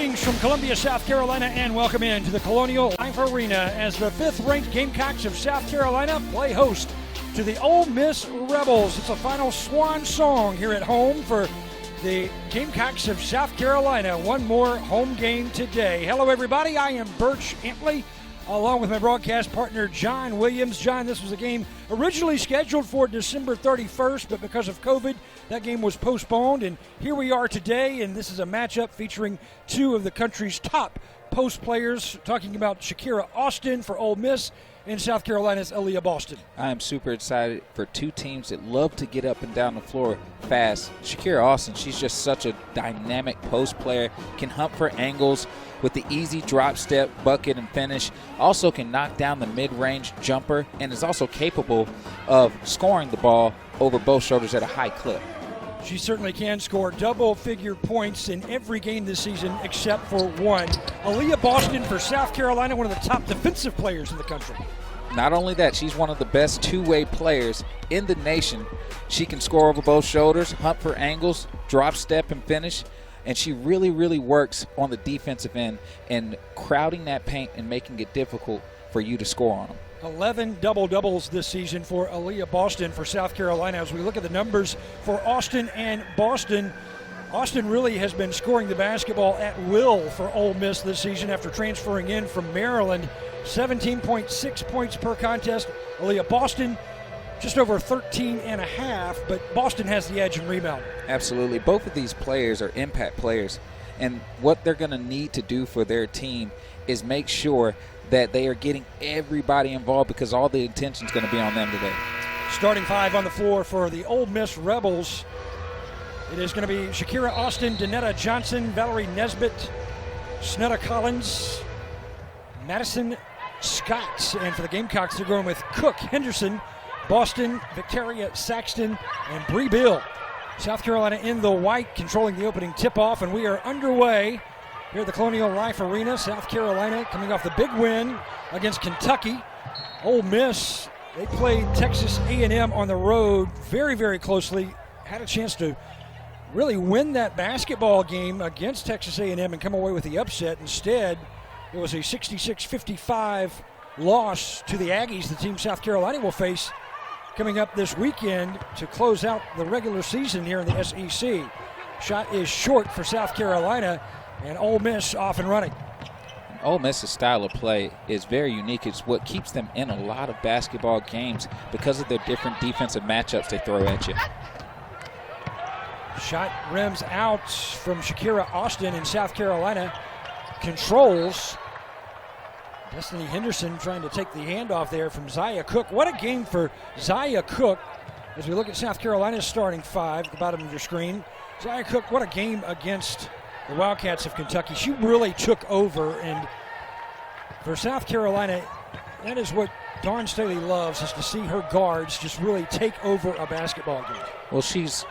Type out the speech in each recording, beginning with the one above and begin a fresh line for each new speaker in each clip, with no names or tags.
Greetings from Columbia, South Carolina, and welcome in to the Colonial Life Arena as the 5th-ranked Gamecocks of South Carolina play host to the Ole Miss Rebels. It's a final swan song here at home for the Gamecocks of South Carolina. One more home game today. Hello, everybody. I am Birch Antley, along with my broadcast partner, John Williams. John, this was a game originally scheduled for December 31st, but because of COVID, that game was postponed. And here we are today, and this is a matchup featuring two of the country's top post players, talking about Shakira Austin for Ole Miss and South Carolina's Aaliyah Boston.
I am super excited for two teams that love to get up and down the floor fast. Shakira Austin, she's just such a dynamic post player, can hunt for angles with the easy drop step, bucket, and finish. Also can knock down the mid-range jumper and is also capable of scoring the ball over both shoulders at a high clip.
She certainly can score double-figure points in every game this season except for one. Aaliyah Boston for South Carolina, one of the top defensive players in the country.
Not only that, she's one of the best two-way players in the nation. She can score over both shoulders, hunt for angles, drop step, and finish. And she really, really works on the defensive end and crowding that paint and making it difficult for you to score on them.
11 double-doubles this season for Aaliyah Boston for South Carolina. As we look at the numbers for Austin and Boston, Austin really has been scoring the basketball at will for Ole Miss this season after transferring in from Maryland. 17.6 points per contest. Aaliyah Boston just over 13 and a half, but Boston has the edge in rebound.
Absolutely. Both of these players are impact players, and what they're going to need to do for their team is make sure that they are getting everybody involved because all the attention is going to be on them today.
Starting five on the floor for the Ole Miss Rebels. It is going to be Shakira Austin, Danetta Johnson, Valerie Nesbitt, Snetta Collins, Madison Scott. And for the Gamecocks, they're going with Cooke Henderson, Boston, Victoria Saxton, and Bree Bill. South Carolina in the white, controlling the opening tip-off, and we are underway here at the Colonial Life Arena. South Carolina coming off the big win against Kentucky. Ole Miss, they played Texas A&M on the road very, very closely. Had a chance to really win that basketball game against Texas A&M and come away with the upset. Instead, it was a 66-55 loss to the Aggies, the team South Carolina will face coming up this weekend to close out the regular season here in the SEC. Shot is short for South Carolina, and Ole Miss off and running.
Ole Miss's style of play is very unique. It's what keeps them in a lot of basketball games because of their different defensive matchups they throw at you.
Shot rims out from Shakira Austin, and South Carolina controls. Destiny Henderson trying to take the handoff there from Zia Cooke. What a game for Zia Cooke as we look at South Carolina's starting five at the bottom of your screen. Zia Cooke, what a game against the Wildcats of Kentucky. She really took over, and for South Carolina, that is what Dawn Staley loves, is to see her guards just really take over a basketball game.
Well, she's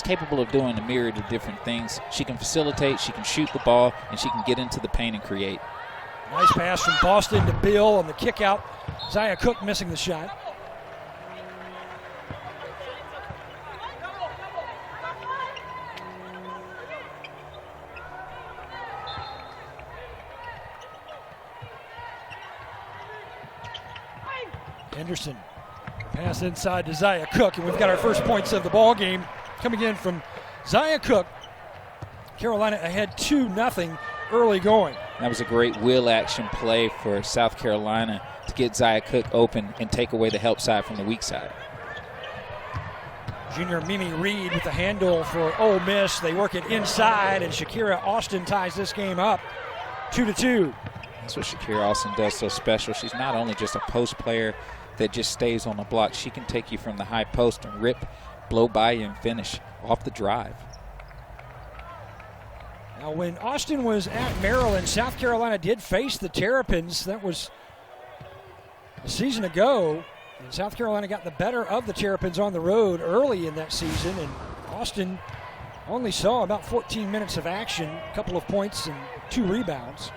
capable of doing a myriad of different things. She can facilitate, she can shoot the ball, and she can get into the paint and create.
Nice pass from Boston to Bill on the kick out. Zia Cooke missing the shot. Henderson, pass inside to Zia Cooke, and we've got our first points of the ball game coming in from Zia Cooke. Carolina ahead 2-0 early going.
That was a great wheel action play for South Carolina to get Zia Cooke open and take away the help side from the weak side.
Junior Mimi Reed with the handle for Ole Miss. They work it inside, and Shakira Austin ties this game up 2-2.
That's what Shakira Austin does so special. She's not only just a post player that just stays on the block. She can take you from the high post and rip, blow by you, and finish off the drive.
Now, when Austin was at Maryland, South Carolina did face the Terrapins. That was a season ago, and South Carolina got the better of the Terrapins on the road early in that season, and Austin only saw about 14 minutes of action, a couple of points and 2 rebounds.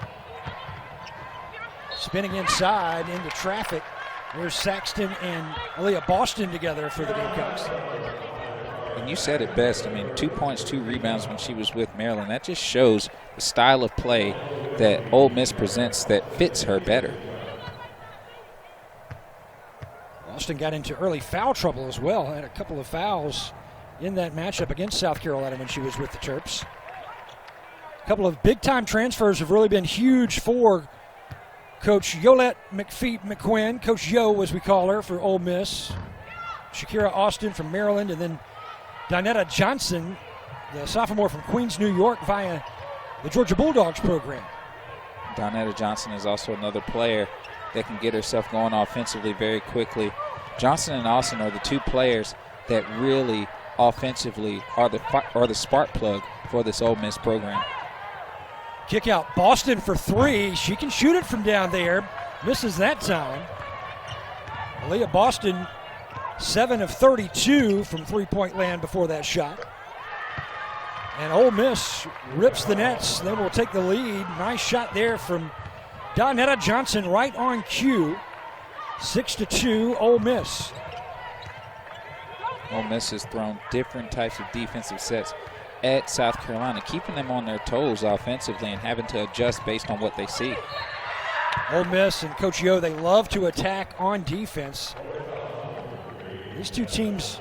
Spinning inside into traffic. There's Saxton and Aaliyah Boston together for the Gamecocks.
And you said it best. I mean, 2 points, 2 rebounds when she was with Maryland. That just shows the style of play that Ole Miss presents that fits her better.
Austin got into early foul trouble as well. Had a couple of fouls in that matchup against South Carolina when she was with the Terps. A couple of big-time transfers have really been huge for Coach Yolette McPhee McQuinn, Coach Yo as we call her for Ole Miss. Shakira Austin from Maryland, and then Donetta Johnson, the sophomore from Queens, New York, via the Georgia Bulldogs program.
Donetta Johnson is also another player that can get herself going offensively very quickly. Johnson and Austin are the two players that really offensively are the spark plug for this Ole Miss program.
Kick out Boston for 3. She can shoot it from down there. Misses that time. Aaliyah Boston, 7 of 32 from three-point land before that shot. And Ole Miss rips the nets. They will take the lead. Nice shot there from Donetta Johnson right on cue. 6-2 Ole Miss.
Ole Miss has thrown different types of defensive sets at South Carolina, keeping them on their toes offensively and having to adjust based on what they see.
Ole Miss and Coach Yo, they love to attack on defense. These two teams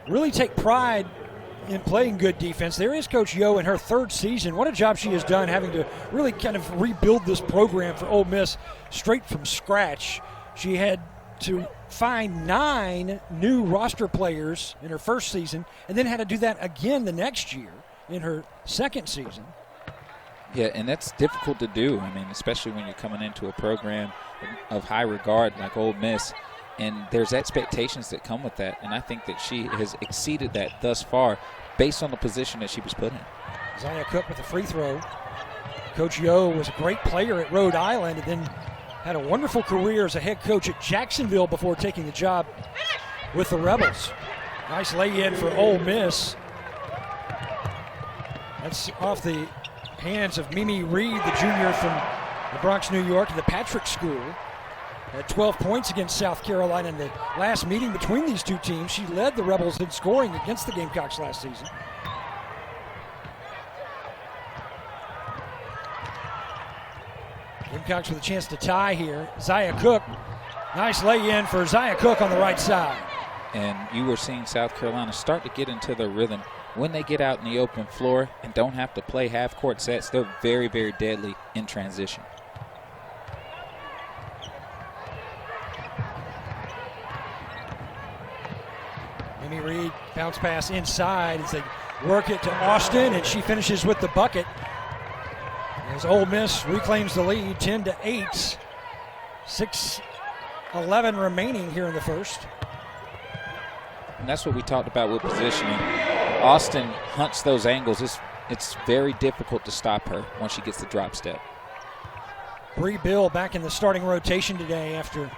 really take pride in playing good defense. There is Coach Yo in her 3rd season. What a job she has done having to really kind of rebuild this program for Ole Miss straight from scratch. She had to find 9 new roster players in her 1st season and then had to do that again the next year in her 2nd season.
Yeah, and that's difficult to do. I mean, especially when you're coming into a program of high regard like Ole Miss, and there's expectations that come with that, and I think that she has exceeded that thus far based on the position that she was put in.
Zaya Cooke with a free throw. Coach Yo was a great player at Rhode Island and then had a wonderful career as a head coach at Jacksonville before taking the job with the Rebels. Nice lay-in for Ole Miss. That's off the hands of Mimi Reed, the junior from the Bronx, New York, the Patrick School. Had 12 points against South Carolina in the last meeting between these two teams. She led the Rebels in scoring against the Gamecocks last season. Gamecocks with a chance to tie here. Zaya Cooke, nice lay-in for Zaya Cooke on the right side.
And you were seeing South Carolina start to get into their rhythm. When they get out in the open floor and don't have to play half-court sets, they're very, very deadly in transition.
Mimi Reed, bounce pass inside as they work it to Austin, and she finishes with the bucket. As Ole Miss reclaims the lead, 10-8. 6:11 remaining here in the first.
And that's what we talked about with positioning. Austin hunts those angles. It's very difficult to stop her once she gets the drop step.
Bree Bill back in the starting rotation today after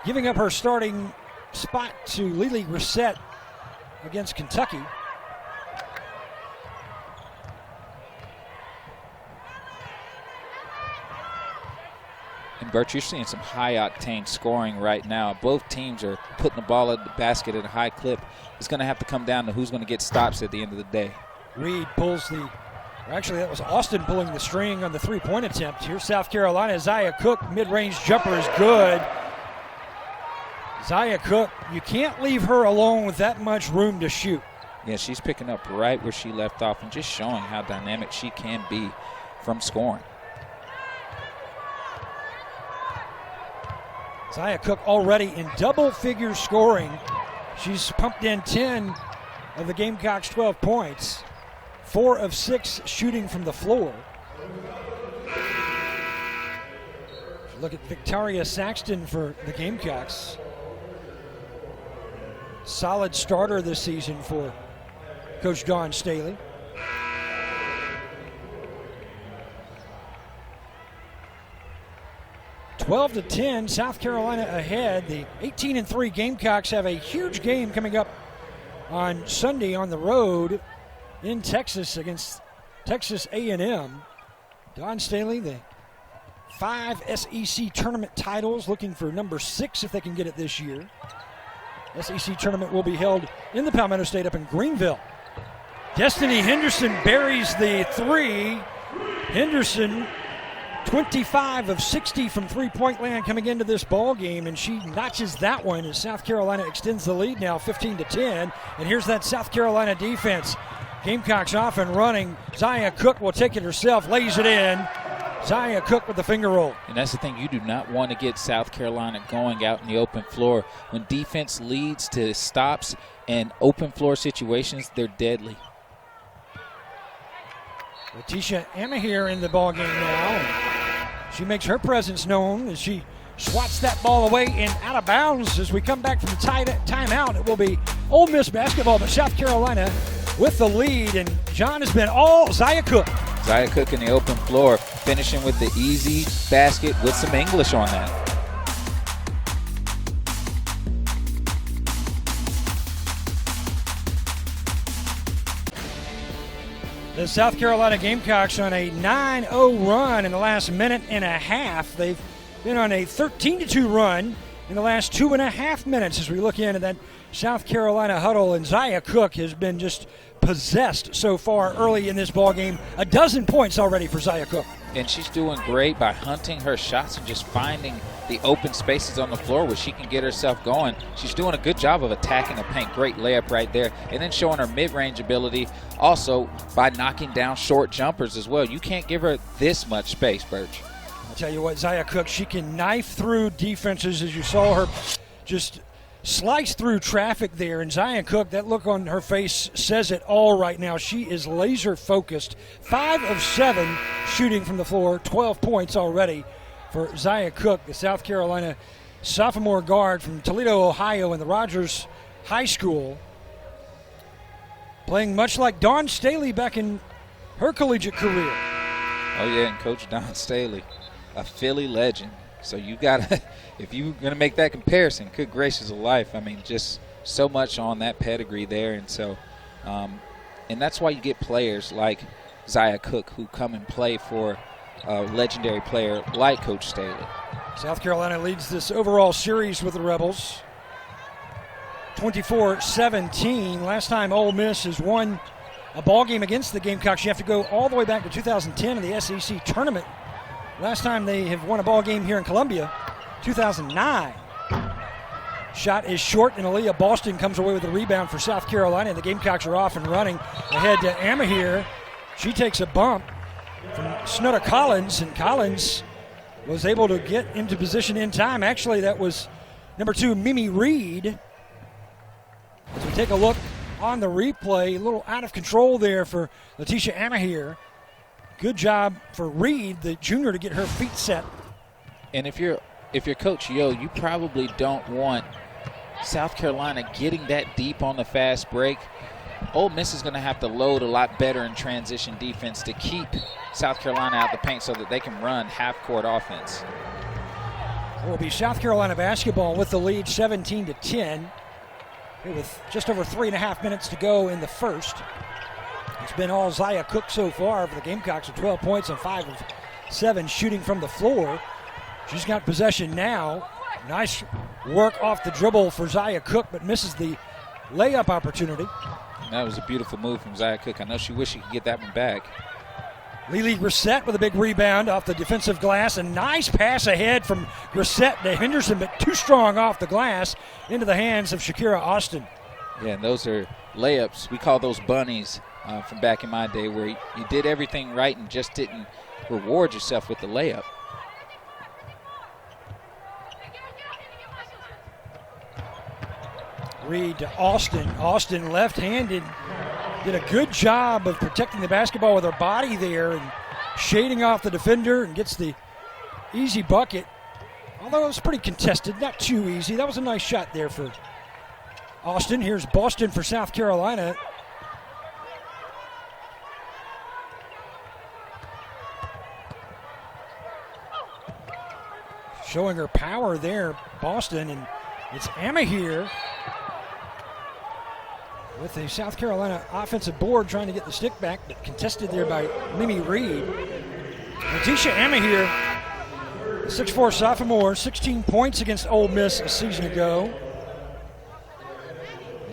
giving up her starting spot to Lily Reset against Kentucky.
And Bert, you're seeing some high-octane scoring right now. Both teams are putting the ball in the basket at a high clip. It's going to have to come down to who's going to get stops at the end of the day.
Reed pulls actually that was Austin pulling the string on the three-point attempt. Here's South Carolina. Zaya Cooke, mid-range jumper is good. Zaya Cooke, you can't leave her alone with that much room to shoot.
Yeah, she's picking up right where she left off and just showing how dynamic she can be from scoring.
Zaya Cooke already in double-figure scoring. She's pumped in 10 of the Gamecocks' 12 points. 4 of 6 shooting from the floor. Look at Victoria Saxton for the Gamecocks. Solid starter this season for Coach Dawn Staley. Twelve to 10, South Carolina ahead. The 18-3 Gamecocks have a huge game coming up on Sunday on the road in Texas against Texas A&M. Dawn Staley, the 5 SEC tournament titles, looking for number 6 if they can get it this year. SEC tournament will be held in the Palmetto State up in Greenville. Destiny Henderson buries the three. Henderson, 25 of 60 from three-point land coming into this ball game, and she notches that one as South Carolina extends the lead now 15-10. And here's that South Carolina defense. Gamecocks off and running. Zia Cooke will take it herself, lays it in. Zia Cooke with the finger roll.
And that's the thing, you do not want to get South Carolina going out in the open floor. When defense leads to stops and open floor situations, they're deadly.
Letitia Amahir in the ball game now. She makes her presence known as she swats that ball away and out of bounds. As we come back from the timeout, it will be Ole Miss basketball, but South Carolina with the lead, and John has been all Zia Cooke.
Zia Cooke in the open floor, finishing with the easy basket with some English on that.
The South Carolina Gamecocks on a 9-0 run in the last minute and a half. They've been on a 13-2 run in the last 2.5 minutes as we look into that South Carolina huddle, and Zia Cooke has been just possessed so far early in this ball game. 12 points already for Zia Cooke.
And she's doing great by hunting her shots and just finding the open spaces on the floor where she can get herself going. She's doing a good job of attacking the paint. Great layup right there. And then showing her mid-range ability also by knocking down short jumpers as well. You can't give her this much space, Birch.
I'll tell you what, Zia Cooke, she can knife through defenses, as you saw her just slice through traffic there. And Zia Cooke, that look on her face says it all right now. She is laser focused. 5 of 7 shooting from the floor, 12 points already for Zia Cooke, the South Carolina sophomore guard from Toledo, Ohio, in the Rogers High School. Playing much like Dawn Staley back in her collegiate career.
Oh, yeah, and Coach Dawn Staley, a Philly legend. So you got to, if you're going to make that comparison, good gracious of life, I mean, just so much on that pedigree there. And so, and that's why you get players like Zia Cooke who come and play for a legendary player like Coach Staley.
South Carolina leads this overall series with the Rebels 24-17. Last time Ole Miss has won a ball game against the Gamecocks, you have to go all the way back to 2010 in the SEC tournament. Last time they have won a ball game here in Columbia, 2009. Shot is short, and Aaliyah Boston comes away with a rebound for South Carolina, and the Gamecocks are off and running. Ahead to Amahir. She takes a bump from Snutta Collins, and Collins was able to get into position in time. Actually, that was number 2, Mimi Reed. As we take a look on the replay, a little out of control there for Letitia Amahir. Good job for Reed, the junior, to get her feet set.
And if you're Coach Yo, you probably don't want South Carolina getting that deep on the fast break. Ole Miss is going to have to load a lot better in transition defense to keep South Carolina out the paint so that they can run half-court offense.
It will be South Carolina basketball with the lead 17-10 with just over 3.5 minutes to go in the first. It's been all Zia Cooke so far for the Gamecocks with 12 points and 5 of 7 shooting from the floor. She's got possession now. Nice work off the dribble for Zia Cooke, but misses the layup opportunity.
And that was a beautiful move from Zia Cooke. I know she wished she could get that one back.
Lily Grissett with a big rebound off the defensive glass. A nice pass ahead from Grissett to Henderson, but too strong off the glass into the hands of Shakira Austin.
Yeah, and those are layups. We call those bunnies from back in my day, where you did everything right and just didn't reward yourself with the layup.
Reed to Austin. Austin left-handed. Did a good job of protecting the basketball with her body there and shading off the defender, and gets the easy bucket. Although it was pretty contested, not too easy. That was a nice shot there for Austin. Here's Boston for South Carolina. Showing her power there, Boston, and it's Amahir with the South Carolina offensive board trying to get the stick back, but contested there by Mimi Reed. Letitia Amahir, 6'4" sophomore, 16 points against Ole Miss a season ago.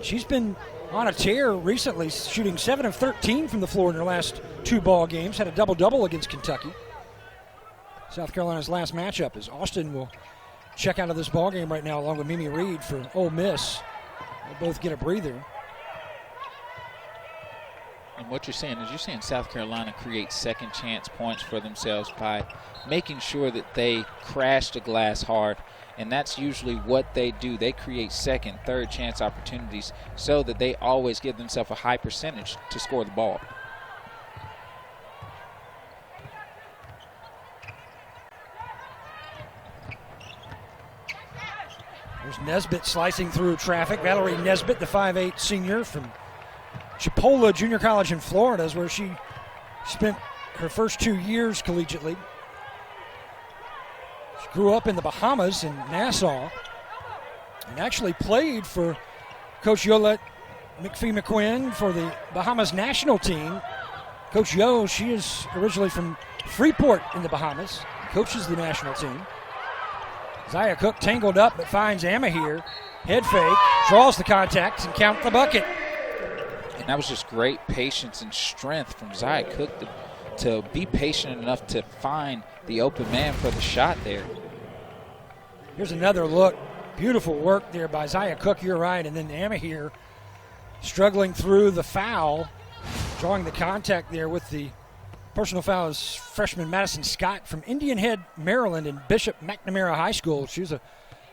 And she's been on a tear recently, shooting 7 of 13 from the floor in her last 2 ball games. Had a double-double against Kentucky. South Carolina's last matchup is Austin will check out of this ball game right now along with Mimi Reed for Ole Miss. They'll both get a breather.
And what you're saying is you're seeing South Carolina create second chance points for themselves by making sure that they crash the glass hard. And that's usually what they do. They create second, third chance opportunities so that they always give themselves a high percentage to score the ball.
There's Nesbitt slicing through traffic. Valerie Nesbitt, the 5'8 senior from Chipola Junior College in Florida, is where she spent her first 2 years collegiately. She grew up in the Bahamas in Nassau and actually played for Coach Yolette McPhee-McQuinn for the Bahamas national team. Coach Yo, she is originally from Freeport in the Bahamas, coaches the national team. Zaya Cooke tangled up but finds Amahir. Head fake, draws the contact and count the bucket.
And that was just great patience and strength from Zaya Cooke to be patient enough to find the open man for the shot there.
Here's another look. Beautiful work there by Zaya Cooke, you're right. And then Amahir struggling through the foul, drawing the contact there with the personal foul is freshman Madison Scott from Indian Head, Maryland, and Bishop McNamara High School. She was a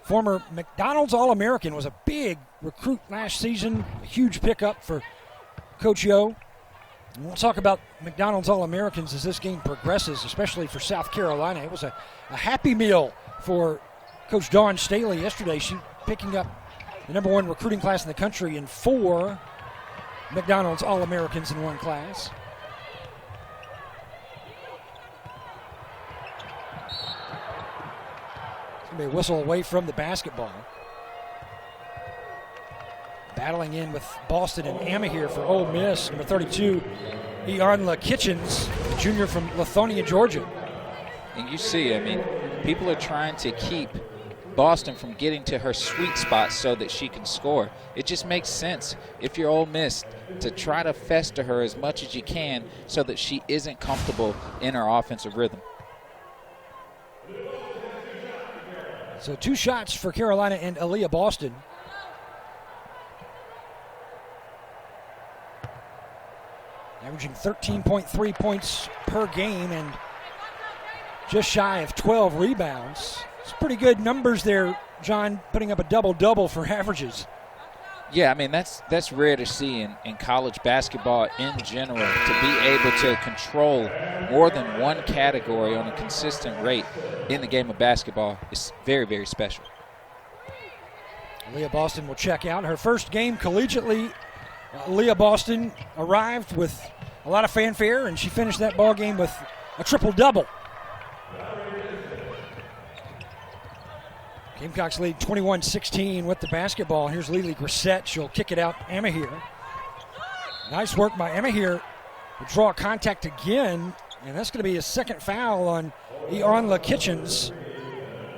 former McDonald's All-American, was a big recruit last season, a huge pickup for Coach Yo. And we'll talk about McDonald's All-Americans as this game progresses, especially for South Carolina. It was a happy meal for Coach Dawn Staley yesterday. She picking up the #1 recruiting class in the country and 4 McDonald's All-Americans in one class. Be a whistle away from the basketball. Battling in with Boston and Amahir for Ole Miss, number 32, Iarnla Kitchens, junior from Lithonia, Georgia.
And you see, I mean, people are trying to keep Boston from getting to her sweet spot so that she can score. It just makes sense if you're Ole Miss to try to fester her as much as you can so that she isn't comfortable in her offensive rhythm.
So 2 shots for Carolina and Aaliyah Boston. Averaging 13.3 points per game and just shy of 12 rebounds. It's pretty good numbers there, John, putting up a double-double for averages.
Yeah, I mean, that's rare to see in college basketball in general, to be able to control more than one category on a consistent rate in the game of basketball is very, very special.
Leah Boston will check out. Her first game collegiately, Leah Boston arrived with a lot of fanfare, and she finished that ball game with a triple-double. Gamecocks lead 21-16 with the basketball. Here's Lily Grissett. She'll kick it out Amahir. Nice work by Amahir to draw contact again, and that's going to be a second foul on Iarnla Kitchens.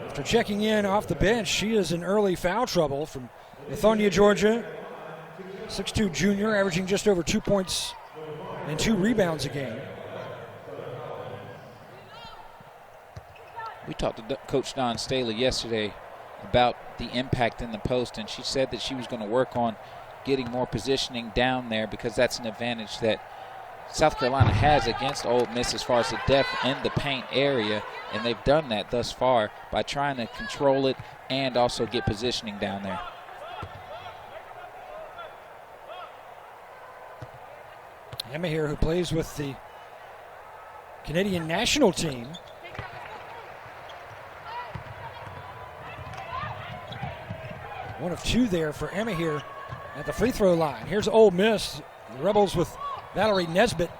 After checking in off the bench, she is in early foul trouble from Lithonia, Georgia. 6'2 junior, averaging just over 2 points and 2 rebounds a game.
We talked to Coach Dawn Staley yesterday about the impact in the post, and she said that she was going to work on getting more positioning down there because that's an advantage that South Carolina has against Ole Miss as far as the depth in the paint area, and they've done that thus far by trying to control it and also get positioning down there.
Amahir, who plays with the Canadian national team. One of 2 there for Amahir at the free throw line. Here's Ole Miss, the Rebels with Valerie Nesbitt.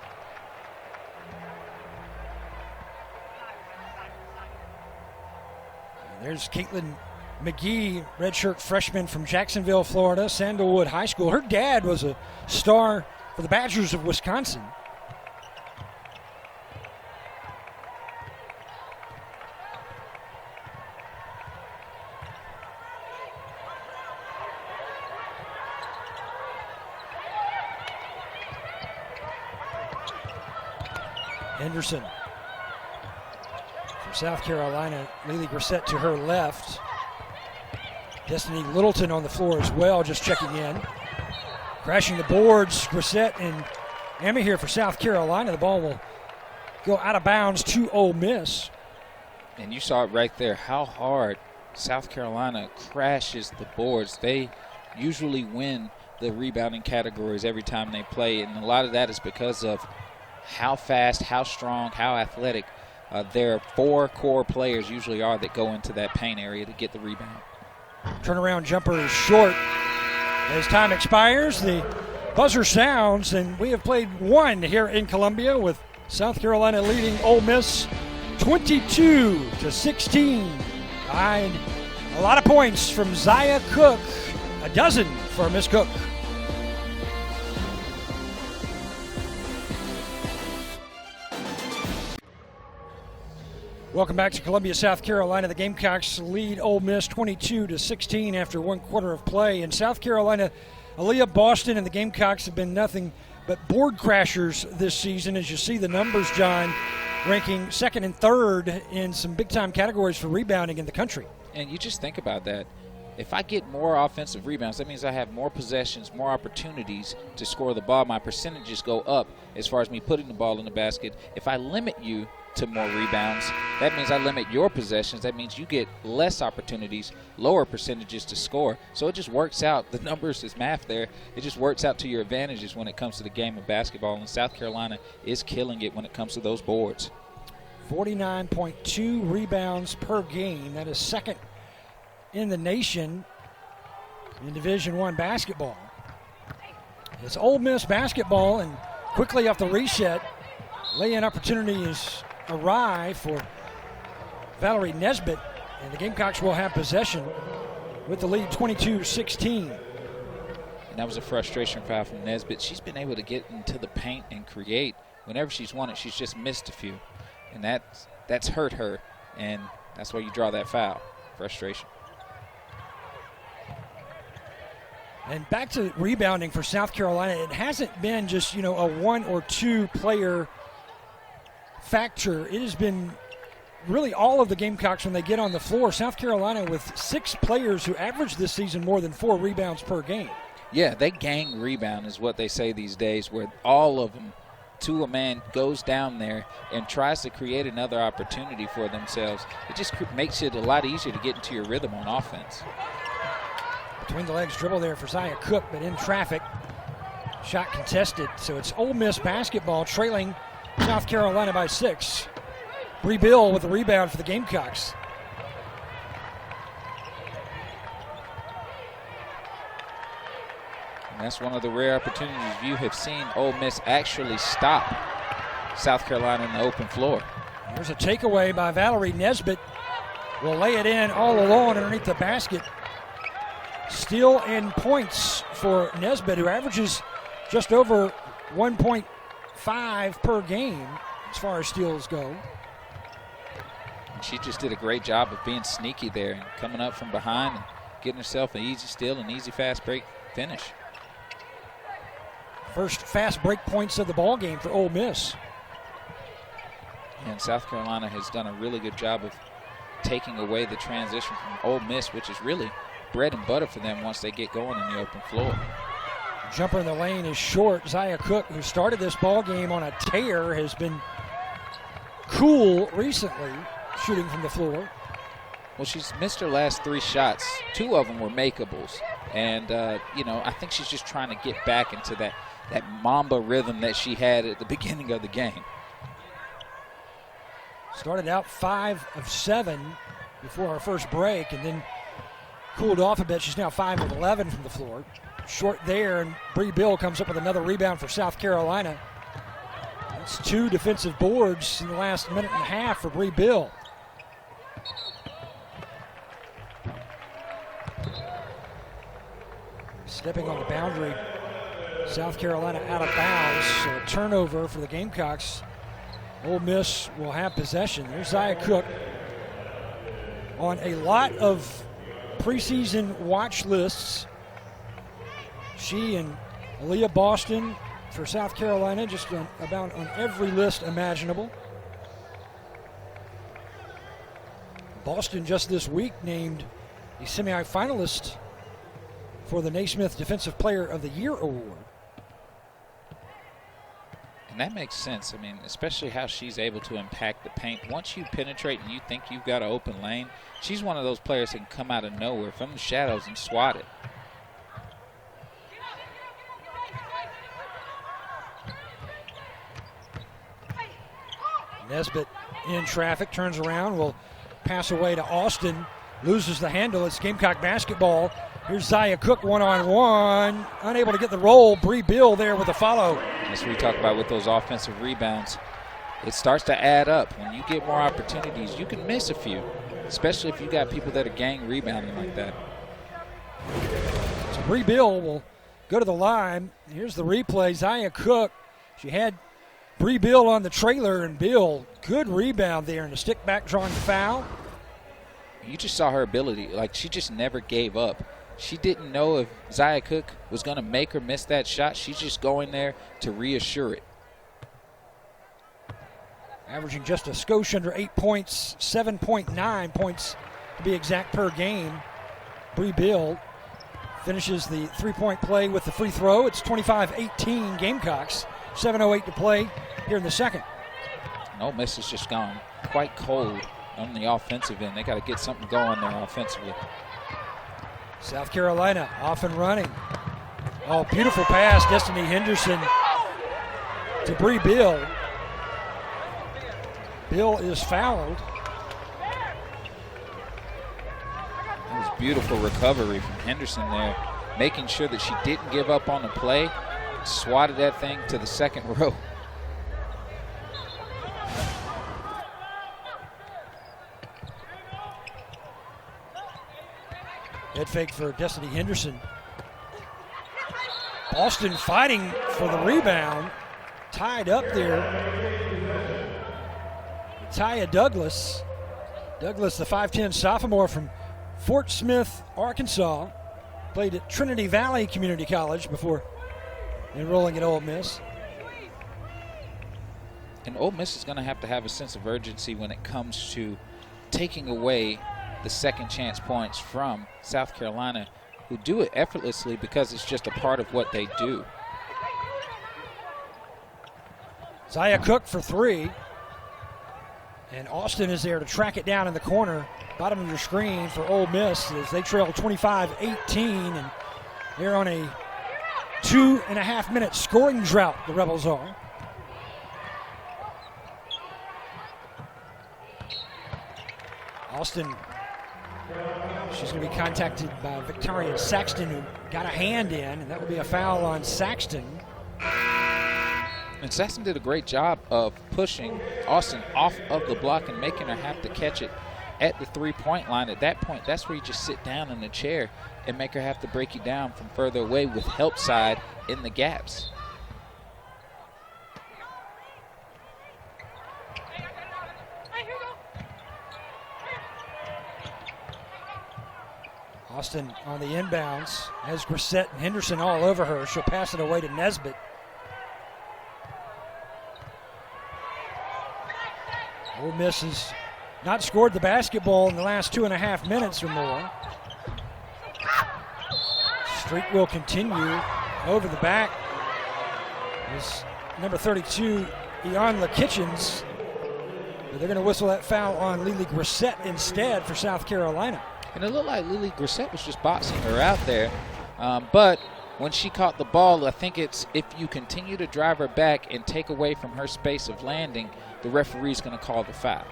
And there's Caitlin McGee, redshirt freshman from Jacksonville, Florida, Sandalwood High School. Her dad was a star for the Badgers of Wisconsin. Henderson. For South Carolina, Lily Grissett to her left. Destiny Littleton on the floor as well, just checking in. Crashing the boards, Grissett and Emmy here for South Carolina. The ball will go out of bounds to Ole Miss.
And you saw it right there, how hard South Carolina crashes the boards. They usually win the rebounding categories every time they play, and a lot of that is because of how fast, how strong, how athletic their four core players usually are that go into that paint area to get the rebound.
Turnaround jumper is short. As time expires, the buzzer sounds, and we have played one here in Columbia with South Carolina leading Ole Miss 22-16. Behind a lot of points from Zia Cooke, a dozen for Miss Cooke. Welcome back to Columbia, South Carolina. The Gamecocks lead Ole Miss 22-16 after one quarter of play. In South Carolina, Aaliyah Boston and the Gamecocks have been nothing but board crashers this season. As you see the numbers, John, ranking second and third in some big-time categories for rebounding in the country.
And you just think about that. If I get more offensive rebounds, that means I have more possessions, more opportunities to score the ball. My percentages go up as far as me putting the ball in the basket. If I limit you to more rebounds, that means I limit your possessions. That means you get less opportunities, lower percentages to score. So it just works out. The numbers is math there. It just works out to your advantages when it comes to the game of basketball. And South Carolina is killing it when it comes to those boards.
49.2 rebounds per game. That is second in the nation in Division I basketball. It's Ole Miss basketball, and quickly off the reset, lay-in opportunity is awry for Valerie Nesbitt, and the Gamecocks will have possession with the lead 22-16.
And that was a frustration foul from Nesbitt. She's been able to get into the paint and create. Whenever she's won it, she's just missed a few. And that's hurt her, and that's why you draw that foul. Frustration.
And back to rebounding for South Carolina, it hasn't been just, a one or two player factor. It has been really all of the Gamecocks when they get on the floor. South Carolina with 6 players who average this season more than 4 rebounds per game.
Yeah, they gang rebound is what they say these days, where all of them to a man goes down there and tries to create another opportunity for themselves. It just makes it a lot easier to get into your rhythm on offense.
Between the legs dribble there for Zia Cooke, but in traffic. Shot contested. So it's Ole Miss basketball trailing South Carolina by 6. Bree Bill with the rebound for the Gamecocks.
And that's one of the rare opportunities you have seen Ole Miss actually stop South Carolina in the open floor.
There's a takeaway by Valerie Nesbitt. Will lay it in all alone underneath the basket. Steal and points for Nesbitt, who averages just over 1.5 per game as far as steals go.
And she just did a great job of being sneaky there and coming up from behind and getting herself an easy steal and easy fast break finish.
First fast break points of the ball game for Ole Miss.
And South Carolina has done a really good job of taking away the transition from Ole Miss, which is really bread and butter for them once they get going in the open floor.
Jumper in the lane is short. Zia Cooke, who started this ball game on a tear, has been cool recently shooting from the floor.
Well, she's missed her last 3 shots. 2 of them were makeables. And, I think she's just trying to get back into that Mamba rhythm that she had at the beginning of the game.
Started out 5 of 7 before our first break, and then cooled off a bit. She's now 5 of 11 from the floor. Short there, and Bree Bill comes up with another rebound for South Carolina. That's 2 defensive boards in the last minute and a half for Bree Bill. Stepping on the boundary, South Carolina out of bounds. So a turnover for the Gamecocks. Ole Miss will have possession. There's Zia Cooke on a lot of preseason watch lists. She and Aaliyah Boston for South Carolina, just about on every list imaginable. Boston just this week named a semi-finalist for the Naismith Defensive Player of the Year award.
And that makes sense. I mean, especially how she's able to impact the paint. Once you penetrate and you think you've got an open lane, she's one of those players that can come out of nowhere from the shadows and swat it.
Nesbitt in traffic, turns around, will pass away to Austin, loses the handle. It's Gamecock basketball. Here's Zaya Cooke one-on-one, unable to get the roll. Bree Bill there with the follow.
That's what we talk about with those offensive rebounds. It starts to add up. When you get more opportunities, you can miss a few, especially if you got people that are gang rebounding like that.
So Bree Bill will go to the line. Here's the replay. Zaya Cooke, she had Bree Bill on the trailer, and Bill, good rebound there, and a stick back drawing foul.
You just saw her ability. Like, she just never gave up. She didn't know if Zaya Cooke was going to make or miss that shot. She's just going there to reassure it.
Averaging just a skosh under 8 points, 7.9 points to be exact per game. Bree Bill finishes the three-point play with the free throw. It's 25-18 Gamecocks. 7:08 to play here in the second.
And Ole Miss has just gone quite cold on the offensive end. They got to get something going there offensively.
South Carolina off and running. Oh, beautiful pass, Destiny Henderson to Bree Bill. Bill is fouled.
That was beautiful recovery from Henderson there, making sure that she didn't give up on the play. Swatted that thing to the second row.
Head fake for Destiny Henderson. Boston fighting for the rebound. Tied up there. Taya Douglas. Douglas, the 5'10 sophomore from Fort Smith, Arkansas. Played at Trinity Valley Community College before enrolling at Ole Miss.
And Ole Miss is going to have a sense of urgency when it comes to taking away the second chance points from South Carolina, who do it effortlessly because it's just a part of what they do.
Zaya Cooke for three. And Austin is there to track it down in the corner. Bottom of your screen for Ole Miss as they trail 25-18. And they're on a 2.5-minute scoring drought, the Rebels are. Austin, she's going to be contacted by Victoria Saxton, who got a hand in, and that would be a foul on Saxton.
And Saxton did a great job of pushing Austin off of the block and making her have to catch it at the three-point line. At that point, that's where you just sit down in the chair and make her have to break you down from further away with help side in the gaps.
Austin on the inbounds has Grissett and Henderson all over her. She'll pass it away to Nesbitt. Ole Miss has not scored the basketball in the last 2.5 minutes or more. Streak will continue. Over the back is number 32, Ianla Kitchens. But they're going to whistle that foul on Lily Grissett instead for South Carolina.
And it looked like Lily Grissett was just boxing her out there. But when she caught the ball, I think it's if you continue to drive her back and take away from her space of landing, the referee's going to call the foul.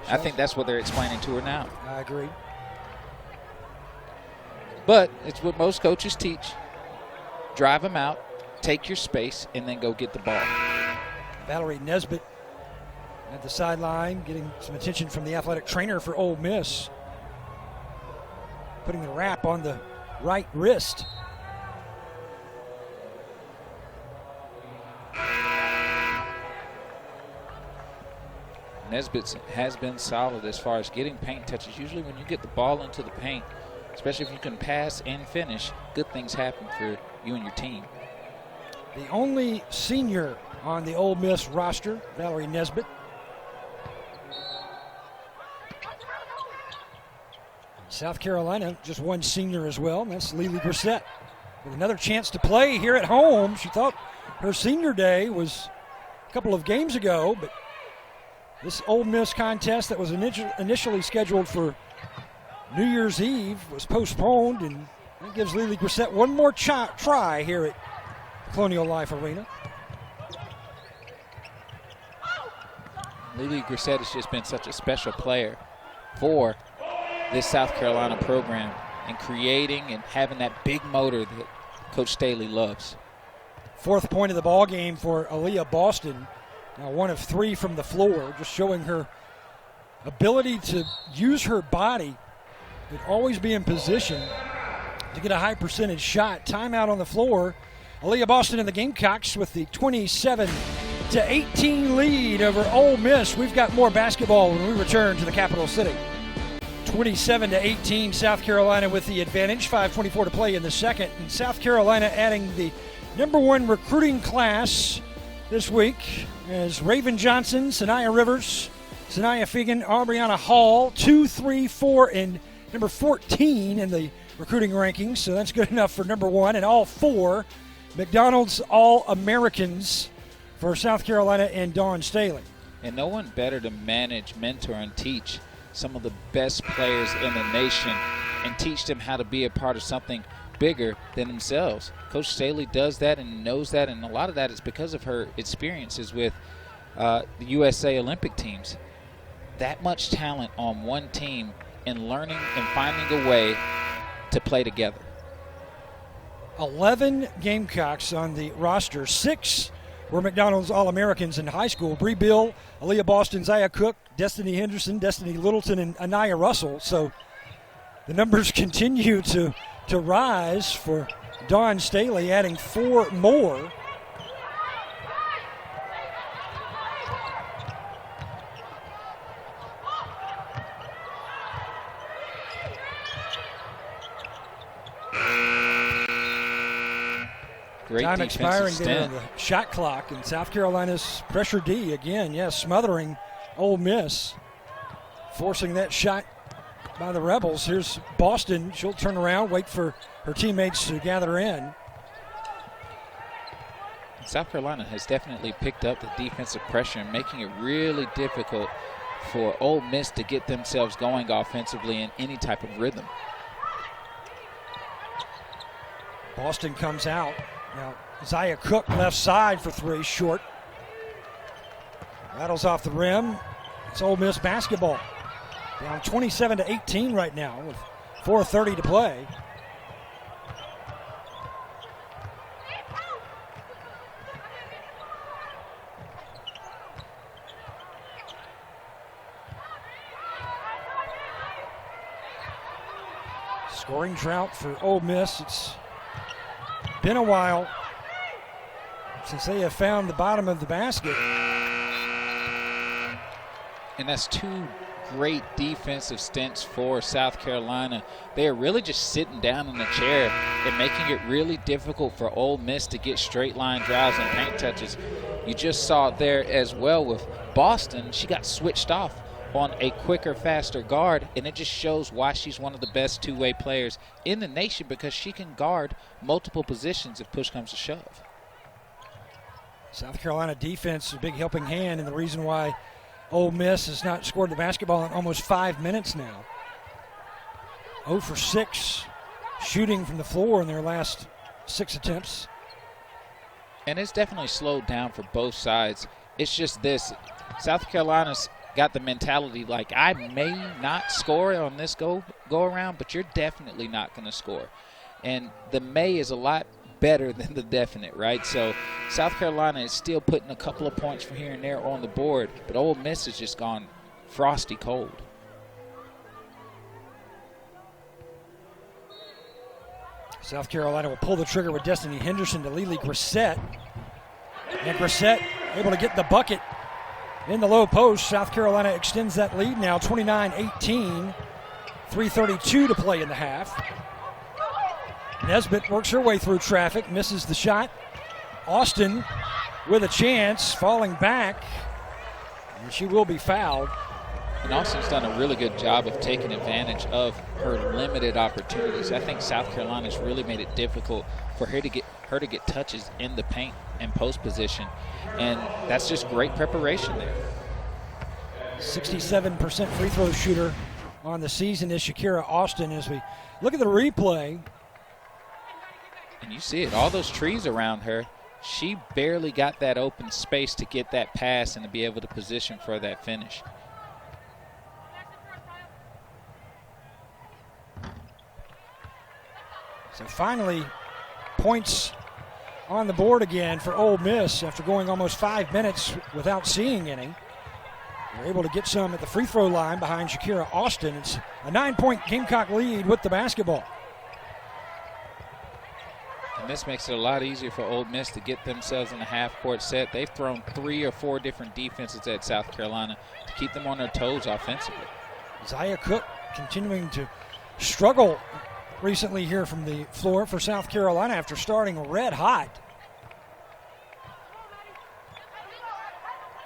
I think that's what they're explaining to her now.
I agree.
But it's what most coaches teach. Drive them out, take your space, and then go get the ball.
Valerie Nesbitt at the sideline, getting some attention from the athletic trainer for Ole Miss. Putting the wrap on the right wrist.
Nesbitt has been solid as far as getting paint touches. Usually when you get the ball into the paint, especially if you can pass and finish, good things happen for you and your team.
the only senior on the Ole Miss roster, Valerie Nesbitt. South Carolina, just one senior as well, and that's Lily Grissett. With another chance to play here at home. She thought her senior day was a couple of games ago, but this Ole Miss contest that was initially scheduled for New Year's Eve was postponed, and that gives Lily Grissett one more try here at Colonial Life Arena.
Lily Grissett has just been such a special player for this South Carolina program and creating and having that big motor that Coach Staley loves.
Fourth point of the ball game for Aaliyah Boston. Now 1 of 3 from the floor, just showing her ability to use her body but always be in position to get a high percentage shot. Timeout on the floor. Aaliyah Boston and the Gamecocks with the 27-18 lead over Ole Miss. We've got more basketball when we return to the capital city. 27-18, South Carolina with the advantage. 5:24 to play in the second. And South Carolina adding the #1 recruiting class this week as Raven Johnson, Sanaya Rivers, Sanaya Fegan, Aubriana Hall, 2, 3, 4, and number 14 in the recruiting rankings. So that's good enough for #1. And all 4 McDonald's All-Americans for South Carolina and Dawn Staley.
And no one better to manage, mentor, and teach some of the best players in the nation and teach them how to be a part of something bigger than themselves. Coach Staley does that and knows that, and a lot of that is because of her experiences with the USA Olympic teams. That much talent on one team and learning and finding a way to play together.
11 Gamecocks on the roster. 6 were McDonald's All-Americans in high school. Bree Bill, Aaliyah Boston, Zaya Cooke, Destiny Henderson, Destiny Littleton, and Anaya Russell. So the numbers continue to rise for Dawn Staley, adding 4 more.
Great
time expiring there
stint.
on the shot clock, and South Carolina's pressure D again, smothering Ole Miss, forcing that shot by the Rebels. Here's Boston. She'll turn around, wait for her teammates to gather in.
South Carolina has definitely picked up the defensive pressure and making it really difficult for Ole Miss to get themselves going offensively in any type of rhythm.
Boston comes out. Now, Zaya Cooke left side for 3, short. Rattles off the rim. It's Ole Miss basketball. Down 27-18 right now with 4:30 to play. Scoring drought for Ole Miss. It's been a while since they have found the bottom of the basket.
And that's 2 great defensive stints for South Carolina. They are really just sitting down in the chair and making it really difficult for Ole Miss to get straight line drives and paint touches. You just saw it there as well with Boston. She got switched off on a quicker, faster guard, and it just shows why she's one of the best two-way players in the nation, because she can guard multiple positions if push comes to shove.
South Carolina defense is a big helping hand, and the reason why Ole Miss has not scored the basketball in almost 5 minutes now. 0 for 6 shooting from the floor in their last 6 attempts.
And it's definitely slowed down for both sides. It's just this. South Carolina's got the mentality like, I may not score on this go around, but you're definitely not going to score. And the may is a lot better than the definite, right? So South Carolina is still putting a couple of points from here and there on the board, but Ole Miss has just gone frosty cold.
South Carolina will pull the trigger with Destiny Henderson to Lily Grissett. And Grissett able to get the bucket in the low post. South Carolina extends that lead now, 29-18. 3:32 to play in the half. Nesbitt works her way through traffic, misses the shot. Austin with a chance, falling back, and she will be fouled.
And Austin's done a really good job of taking advantage of her limited opportunities. I think South Carolina's really made it difficult for her to get touches in the paint and post position, and that's just great preparation there.
67% free throw shooter on the season is Shakira Austin. As we look at the replay,
and you see it, all those trees around her, she barely got that open space to get that pass and to be able to position for that finish.
So finally, points on the board again for Ole Miss after going almost 5 minutes without seeing any. They're able to get some at the free throw line behind Shakira Austin. It's a 9-point Gamecock lead with the basketball.
And this makes it a lot easier for Ole Miss to get themselves in a half-court set. They've thrown 3 or 4 different defenses at South Carolina to keep them on their toes offensively.
Zia Cooke continuing to struggle recently here from the floor for South Carolina after starting red hot.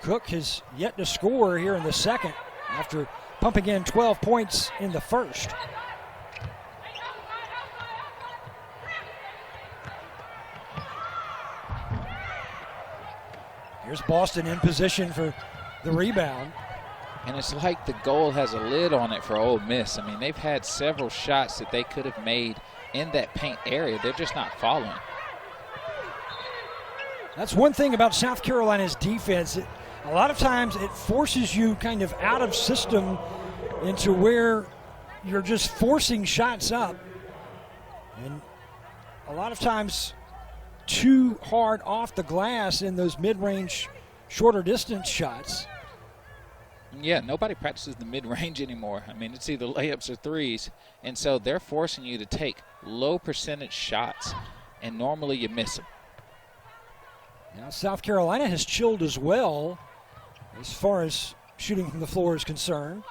Cooke has yet to score here in the second after pumping in 12 points in the first. Here's Boston in position for the rebound.
And it's like the goal has a lid on it for Ole Miss. I mean, they've had several shots that they could have made in that paint area. They're just not following.
That's one thing about South Carolina's defense. A lot of times it forces you kind of out of system into where you're just forcing shots up. And a lot of times too hard off the glass in those mid-range, shorter distance shots.
Yeah, nobody practices the mid-range anymore. I mean, it's either layups or threes. And so they're forcing you to take low percentage shots, and normally you miss them.
Now South Carolina has chilled as well as far as shooting from the floor is concerned.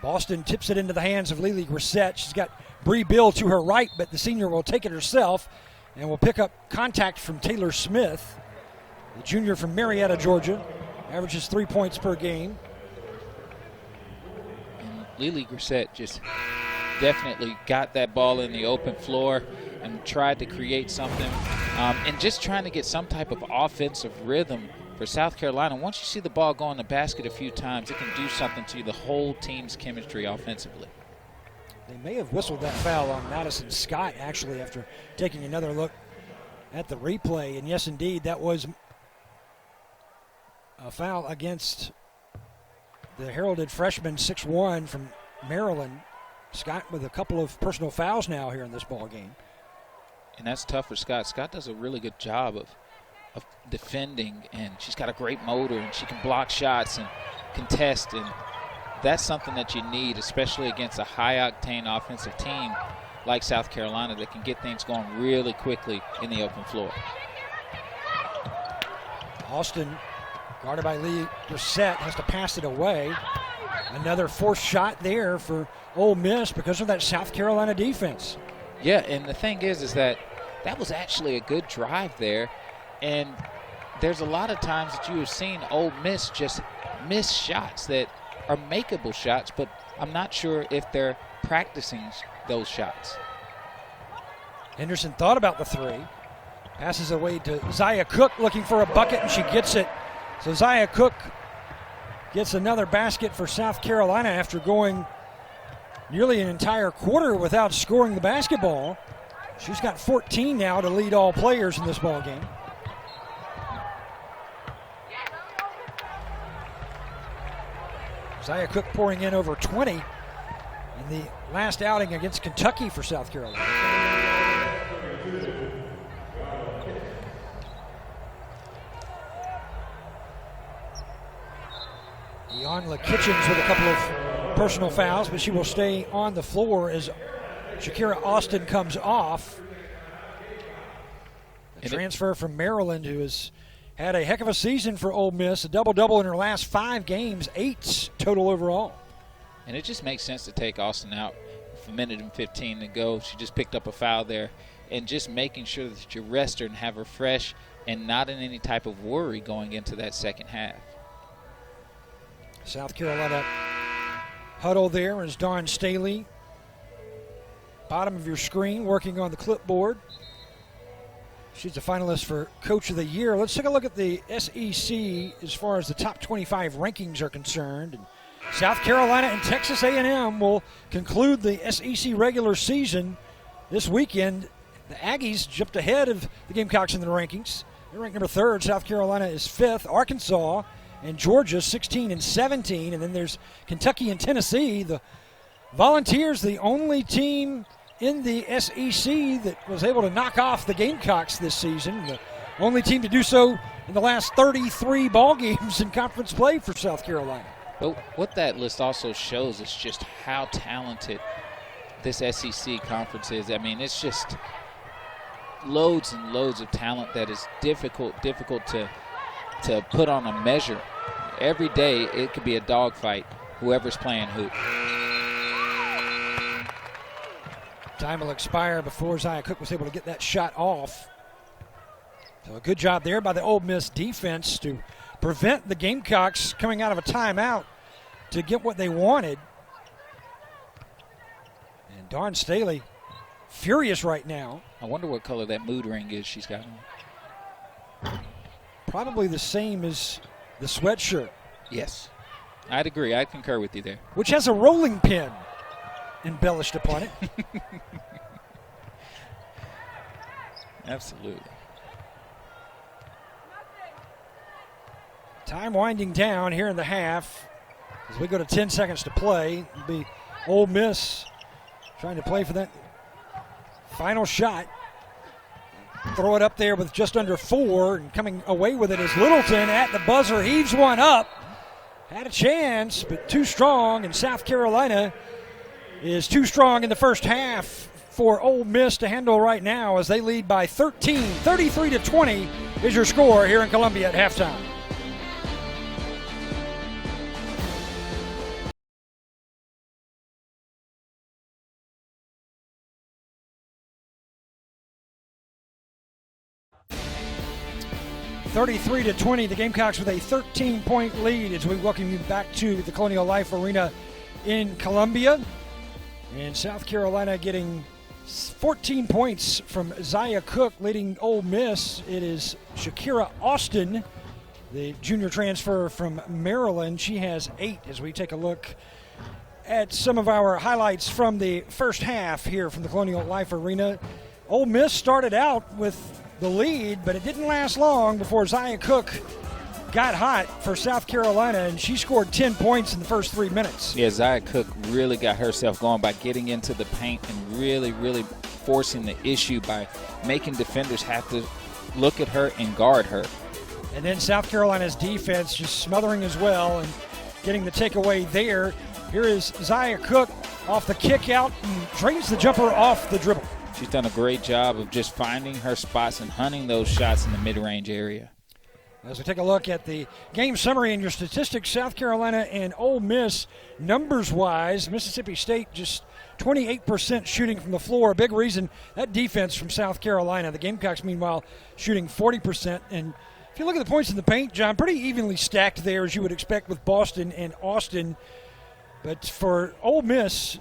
Boston tips it into the hands of Lily Grissett. She's got Bree Bill to her right, but the senior will take it herself and will pick up contact from Taylor Smith, the junior from Marietta, Georgia. Averages 3 points per game.
And Lily Grissett just definitely got that ball in the open floor and tried to create something and just trying to get some type of offensive rhythm for South Carolina. Once you see the ball go in the basket a few times, it can do something to the whole team's chemistry offensively.
They may have whistled that foul on Madison Scott, actually, after taking another look at the replay. And yes, indeed, that was a foul against the heralded freshman 6'1" from Maryland. Scott with a couple of personal fouls now here in this ball game.
And that's tough for Scott. Scott does a really good job of defending, and she's got a great motor, and she can block shots and contest, and that's something that you need, especially against a high-octane offensive team like South Carolina that can get things going really quickly in the open floor.
Austin, guarded by Lee Grissett, has to pass it away. Another forced shot there for Ole Miss because of that South Carolina defense.
Yeah, and the thing is that was actually a good drive there, and there's a lot of times that you have seen Ole Miss just miss shots that are makeable shots, but I'm not sure if they're practicing those shots.
Henderson thought about the three. Passes away to Zia Cooke looking for a bucket, and she gets it. So Zia Cooke gets another basket for South Carolina after going nearly an entire quarter without scoring the basketball. She's got 14 now to lead all players in this ball game. Zia Cooke pouring in over 20 in the last outing against Kentucky for South Carolina. Deonla Kitchens with a couple of personal fouls, but she will stay on the floor as Shakira Austin comes off. The transfer from Maryland, who has had a heck of a season for Ole Miss, a double-double in her last 5 games, 8 total overall.
And it just makes sense to take Austin out with a minute and 15 to go. She just picked up a foul there and just making sure that you rest her and have her fresh and not in any type of worry going into that second half.
South Carolina huddle there is Dawn Staley. Bottom of your screen, working on the clipboard. She's a finalist for Coach of the Year. Let's take a look at the SEC as far as the top 25 rankings are concerned. And South Carolina and Texas A&M will conclude the SEC regular season this weekend. The Aggies jumped ahead of the Gamecocks in the rankings. They're ranked number 3rd. South Carolina is 5th. Arkansas and Georgia 16 and 17. And then there's Kentucky and Tennessee. The Volunteers, the only team in the SEC that was able to knock off the Gamecocks this season. The only team to do so in the last 33 ball games in conference play for South Carolina.
But what that list also shows is just how talented this SEC conference is. I mean, it's just loads and loads of talent that is difficult to put on a measure. Every day it could be a dogfight, whoever's playing who.
Time will expire before Zia Cooke was able to get that shot off. So a good job there by the Ole Miss defense to prevent the Gamecocks coming out of a timeout to get what they wanted. And Dawn Staley furious right now.
I wonder what color that mood ring is she's got on.
Probably the same as the sweatshirt.
Yes, I'd agree. I'd concur with you there.
Which has a rolling pin embellished upon it.
Absolutely.
Time winding down here in the half as we go to 10 seconds to play. It'll be Ole Miss trying to play for that final shot. Throw it up there with just under 4, and coming away with it is Littleton at the buzzer. Heaves one up. Had a chance, but too strong, and South Carolina is too strong in the first half for Ole Miss to handle right now as they lead by 13. 33-20 is your score here in Columbia at halftime. (33-20), the Gamecocks with a 13-point lead as we welcome you back to the Colonial Life Arena in Columbia. And South Carolina getting 14 points from Zia Cooke, leading Ole Miss. It is Shakira Austin, the junior transfer from Maryland. She has 8 as we take a look at some of our highlights from the first half here from the Colonial Life Arena. Ole Miss started out with the lead, but it didn't last long before Zia Cooke got hot for South Carolina, and she scored 10 points in the first 3 minutes.
Yeah, Zia Cooke really got herself going by getting into the paint and really forcing the issue by making defenders have to look at her and guard her.
And then South Carolina's defense just smothering as well and getting the takeaway there. Here is Zia Cooke off the kick out and drains the jumper off the dribble.
She's done a great job of just finding her spots and hunting those shots in the mid-range area.
As we take a look at the game summary and your statistics, South Carolina and Ole Miss, numbers-wise, Mississippi State just 28% shooting from the floor. A big reason, that defense from South Carolina. The Gamecocks, meanwhile, shooting 40%. And if you look at the points in the paint, John, pretty evenly stacked there, as you would expect with Boston and Austin. But for Ole Miss,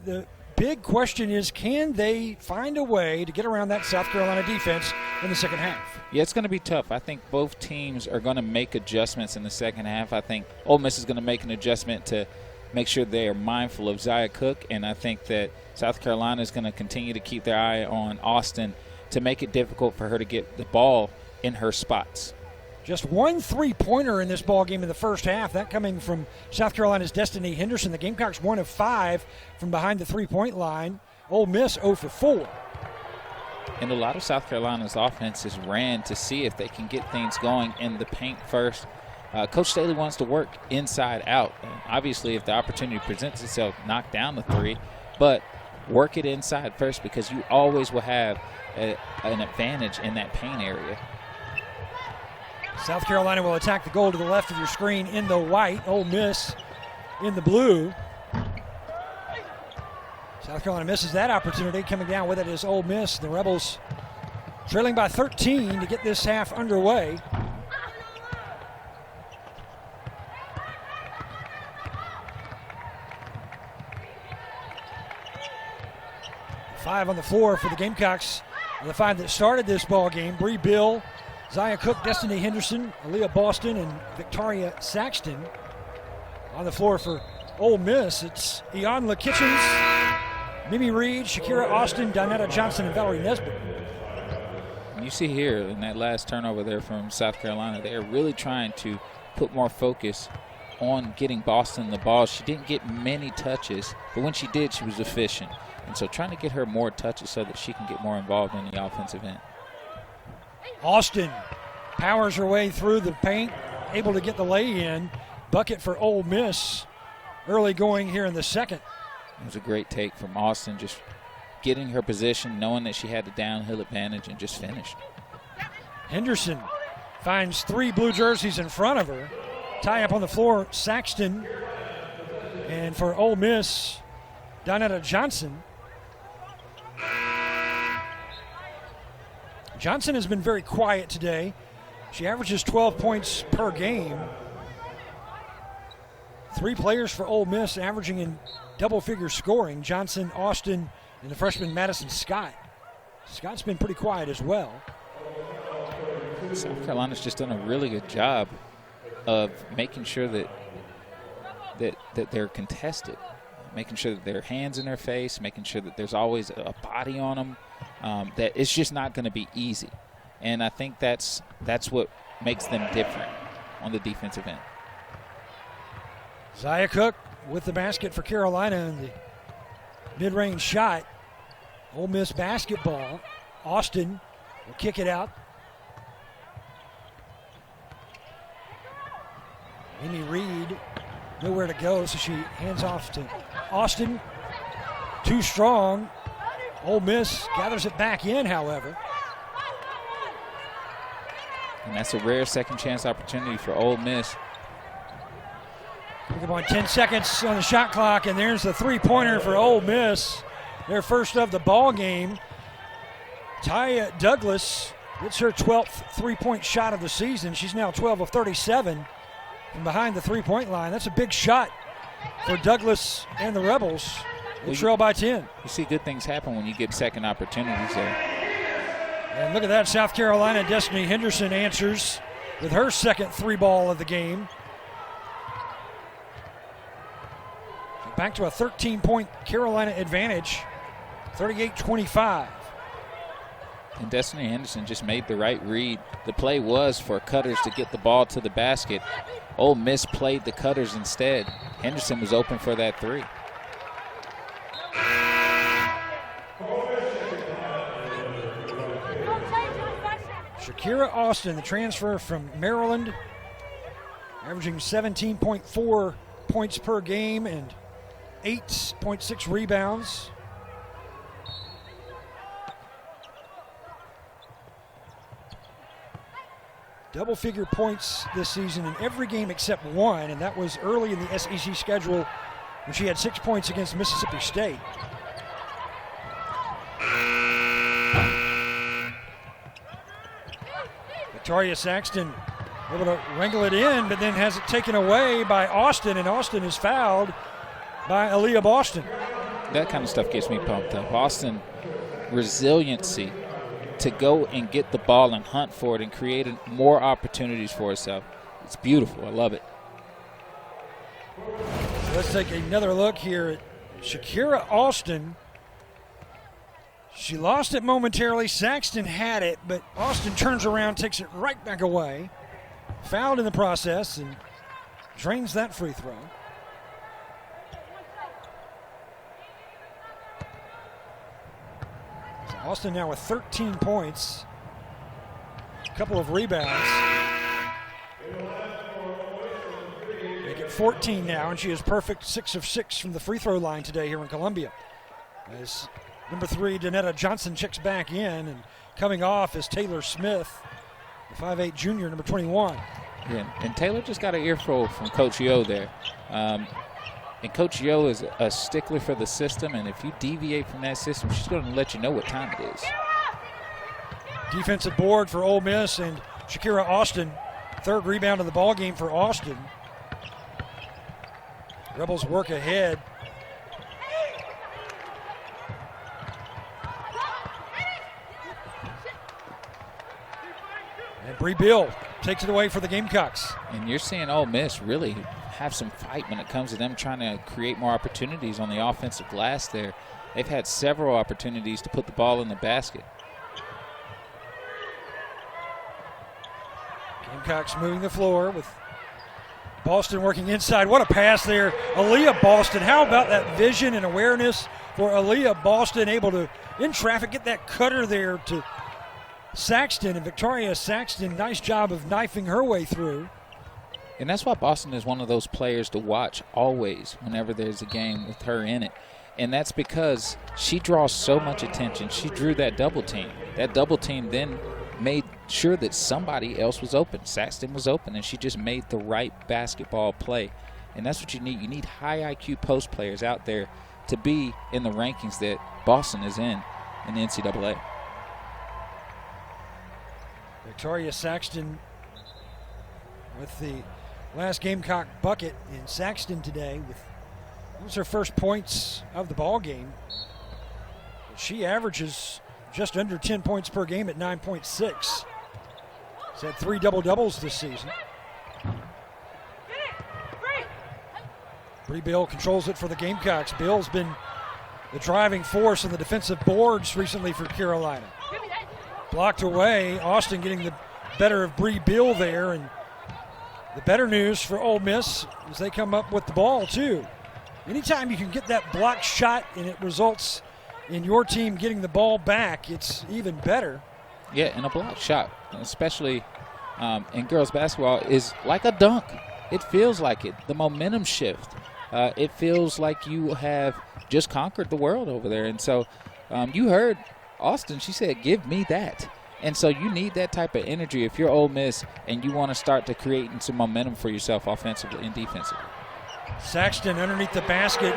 the big question is, can they find a way to get around that South Carolina defense in the second half?
Yeah, it's going to be tough. I think both teams are going to make adjustments in the second half. I think Ole Miss is going to make an adjustment to make sure they are mindful of Zia Cooke, and I think that South Carolina is going to continue to keep their eye on Austin to make it difficult for her to get the ball in her spots.
Just one three-pointer in this ball game in the first half, that coming from South Carolina's Destiny Henderson. The Gamecocks 1 of 5 from behind the three-point line. Ole Miss 0 for 4.
And a lot of South Carolina's offenses ran to see if they can get things going in the paint first. Coach Staley wants to work inside out. Obviously, if the opportunity presents itself, knock down the three, but work it inside first because you always will have an advantage in that paint area.
South Carolina will attack the goal to the left of your screen in the white. Ole Miss in the blue. South Carolina misses that opportunity. Coming down with it is Ole Miss. The Rebels trailing by 13 to get this half underway. Five on the floor for the Gamecocks. The five that started this ball game: Bree Bill, Zia Cooke, Destiny Henderson, Aaliyah Boston, and Victoria Saxton. On the floor for Ole Miss, it's Ianla Kitchens, Mimi Reed, Shakira Austin, Donetta Johnson, and Valerie Nesbitt.
You see here in that last turnover there from South Carolina, they are really trying to put more focus on getting Boston the ball. She didn't get many touches, but when she did, she was efficient. And so trying to get her more touches so that she can get more involved in the offensive end.
Austin powers her way through the paint, able to get the lay-in. Bucket for Ole Miss early going here in the second.
It was a great take from Austin, just getting her position, knowing that she had the downhill advantage, and just finished.
Henderson finds three blue jerseys in front of her. Tie up on the floor, Saxton. And for Ole Miss, Donetta Johnson. Johnson has been very quiet today. She averages 12 points per game. Three players for Ole Miss averaging in double-figure scoring: Johnson, Austin, and the freshman Madison Scott. Scott's been pretty quiet as well.
South Carolina's just done a really good job of making sure that they're contested, making sure that their hands in their face, making sure that there's always a body on them, that it's just not going to be easy. And I think that's what makes them different on the defensive end.
Zia Cooke with the basket for Carolina and the mid-range shot. Ole Miss basketball. Austin will kick it out. Mimi Reed nowhere to go, so she hands off to Austin. Too strong. Ole Miss gathers it back in, however.
And that's a rare second chance opportunity for Ole Miss.
Look at 10 seconds on the shot clock, and there's the three-pointer for Ole Miss. Their first of the ball game. Taya Douglas gets her 12th three-point shot of the season. She's now 12 of 37 from behind the three-point line. That's a big shot for Douglas and the Rebels. They trail by 10.
You see good things happen when you get second opportunities there.
And look at that, South Carolina. Destiny Henderson answers with her second three ball of the game. Back to a 13-point Carolina advantage, 38-25.
And Destiny Henderson just made the right read. The play was for Cutters to get the ball to the basket. Ole Miss played the Cutters instead. Henderson was open for that three.
Shakira Austin, the transfer from Maryland, averaging 17.4 points per game and 8.6 rebounds. Double-figure points this season in every game except one, and that was early in the SEC schedule when she had 6 points against Mississippi State. Victoria Saxton able to wrangle it in, but then has it taken away by Austin, and Austin is fouled by Aaliyah Boston.
That kind of stuff gets me pumped up. Austin, resiliency to go and get the ball and hunt for it and create more opportunities for herself. It's beautiful. I love it.
So let's take another look here at Shakira Austin. She lost it momentarily. Saxton had it, but Austin turns around, takes it right back away. Fouled in the process and drains that free throw. So Austin now with 13 points, a couple of rebounds. They get 14 now, and she is perfect 6 of 6 from the free throw line today here in Columbia. As number 3, Donetta Johnson checks back in, and coming off is Taylor Smith, the 5'8 junior, number 21.
Yeah, and Taylor just got an earful from Coach Yo there. And Coach Yo is a stickler for the system, and if you deviate from that system, she's going to let you know what time it is.
Defensive board for Ole Miss, and Shakira Austin, third rebound of the ball game for Austin. Rebels work ahead. And Bree Bill takes it away for the Gamecocks.
And you're seeing Ole Miss really have some fight when it comes to them trying to create more opportunities on the offensive glass there. They've had several opportunities to put the ball in the basket.
Gamecocks moving the floor with Boston working inside. What a pass there. Aaliyah Boston. How about that vision and awareness for Aaliyah Boston, able to, in traffic, get that cutter there to Saxton. And Victoria Saxton, nice job of knifing her way through.
And that's why Boston is one of those players to watch always whenever there's a game with her in it. And that's because she draws so much attention. She drew that double team. That double team then made sure that somebody else was open. Saxton was open, and she just made the right basketball play. And that's what you need. You need high IQ post players out there to be in the rankings that Boston is in the NCAA.
Victoria Saxton with the last Gamecock bucket in Saxton today. It was her first points of the ball game. She averages just under 10 points per game at 9.6. She's had 3 double-doubles this season. Bree Bill controls it for the Gamecocks. Bill's been the driving force on the defensive boards recently for Carolina. Blocked away. Austin getting the better of Bree Bill there. And the better news for Ole Miss is they come up with the ball, too. Anytime you can get that blocked shot and it results in your team getting the ball back, it's even better.
Yeah, and a blocked shot, especially in girls basketball, is like a dunk. It feels like it. The momentum shift. It feels like you have just conquered the world over there. And so you heard Austin, she said, give me that. And so you need that type of energy if you're Ole Miss and you want to start to create some momentum for yourself offensively and defensively.
Saxton underneath the basket,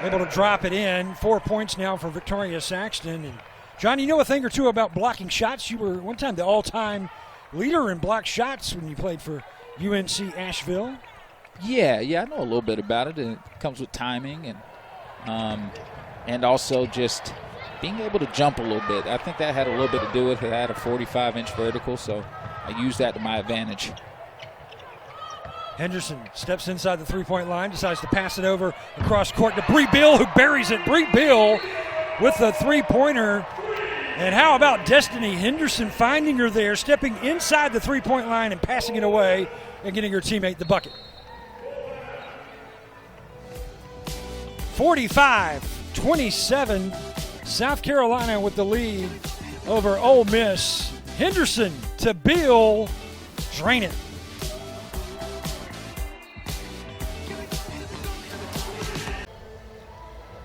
able to drop it in. 4 points now for Victoria Saxton. And John, you know a thing or two about blocking shots. You were one time the all-time leader in blocked shots when you played for UNC Asheville.
Yeah, I know a little bit about it. And it comes with timing and also just being able to jump a little bit. I think that had a little bit to do with it. I had a 45-inch vertical, so I used that to my advantage.
Henderson steps inside the three-point line, decides to pass it over across court to Bree Bill, who buries it. Bree Bill with the three-pointer. And how about Destiny Henderson finding her there, stepping inside the three-point line and passing it away and getting her teammate the bucket. 45-27, South Carolina with the lead over Ole Miss. Henderson to Bill, drain it.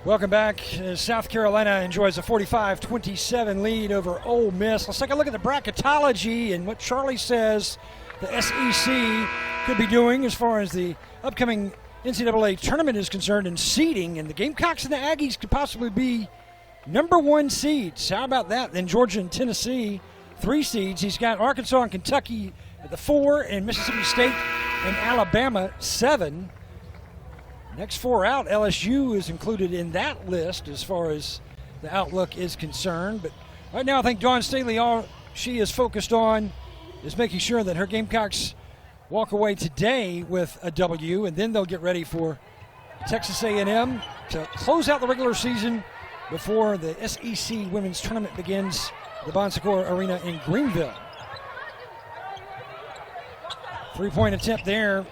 Welcome back. South Carolina enjoys a 45-27 lead over Ole Miss. Let's take a look at the bracketology and what Charlie says the SEC could be doing as far as the upcoming NCAA tournament is concerned and seeding. And the Gamecocks and the Aggies could possibly be number 1 seeds. How about that? Then Georgia and Tennessee, 3 seeds. He's got Arkansas and Kentucky at the 4, and Mississippi State and Alabama 7. Next 4 out, LSU is included in that list as far as the outlook is concerned. But right now I think Dawn Staley, all she is focused on is making sure that her Gamecocks walk away today with a W, and then they'll get ready for Texas A&M to close out the regular season before the SEC Women's Tournament begins at the Bon Secours Arena in Greenville. 3-point attempt there.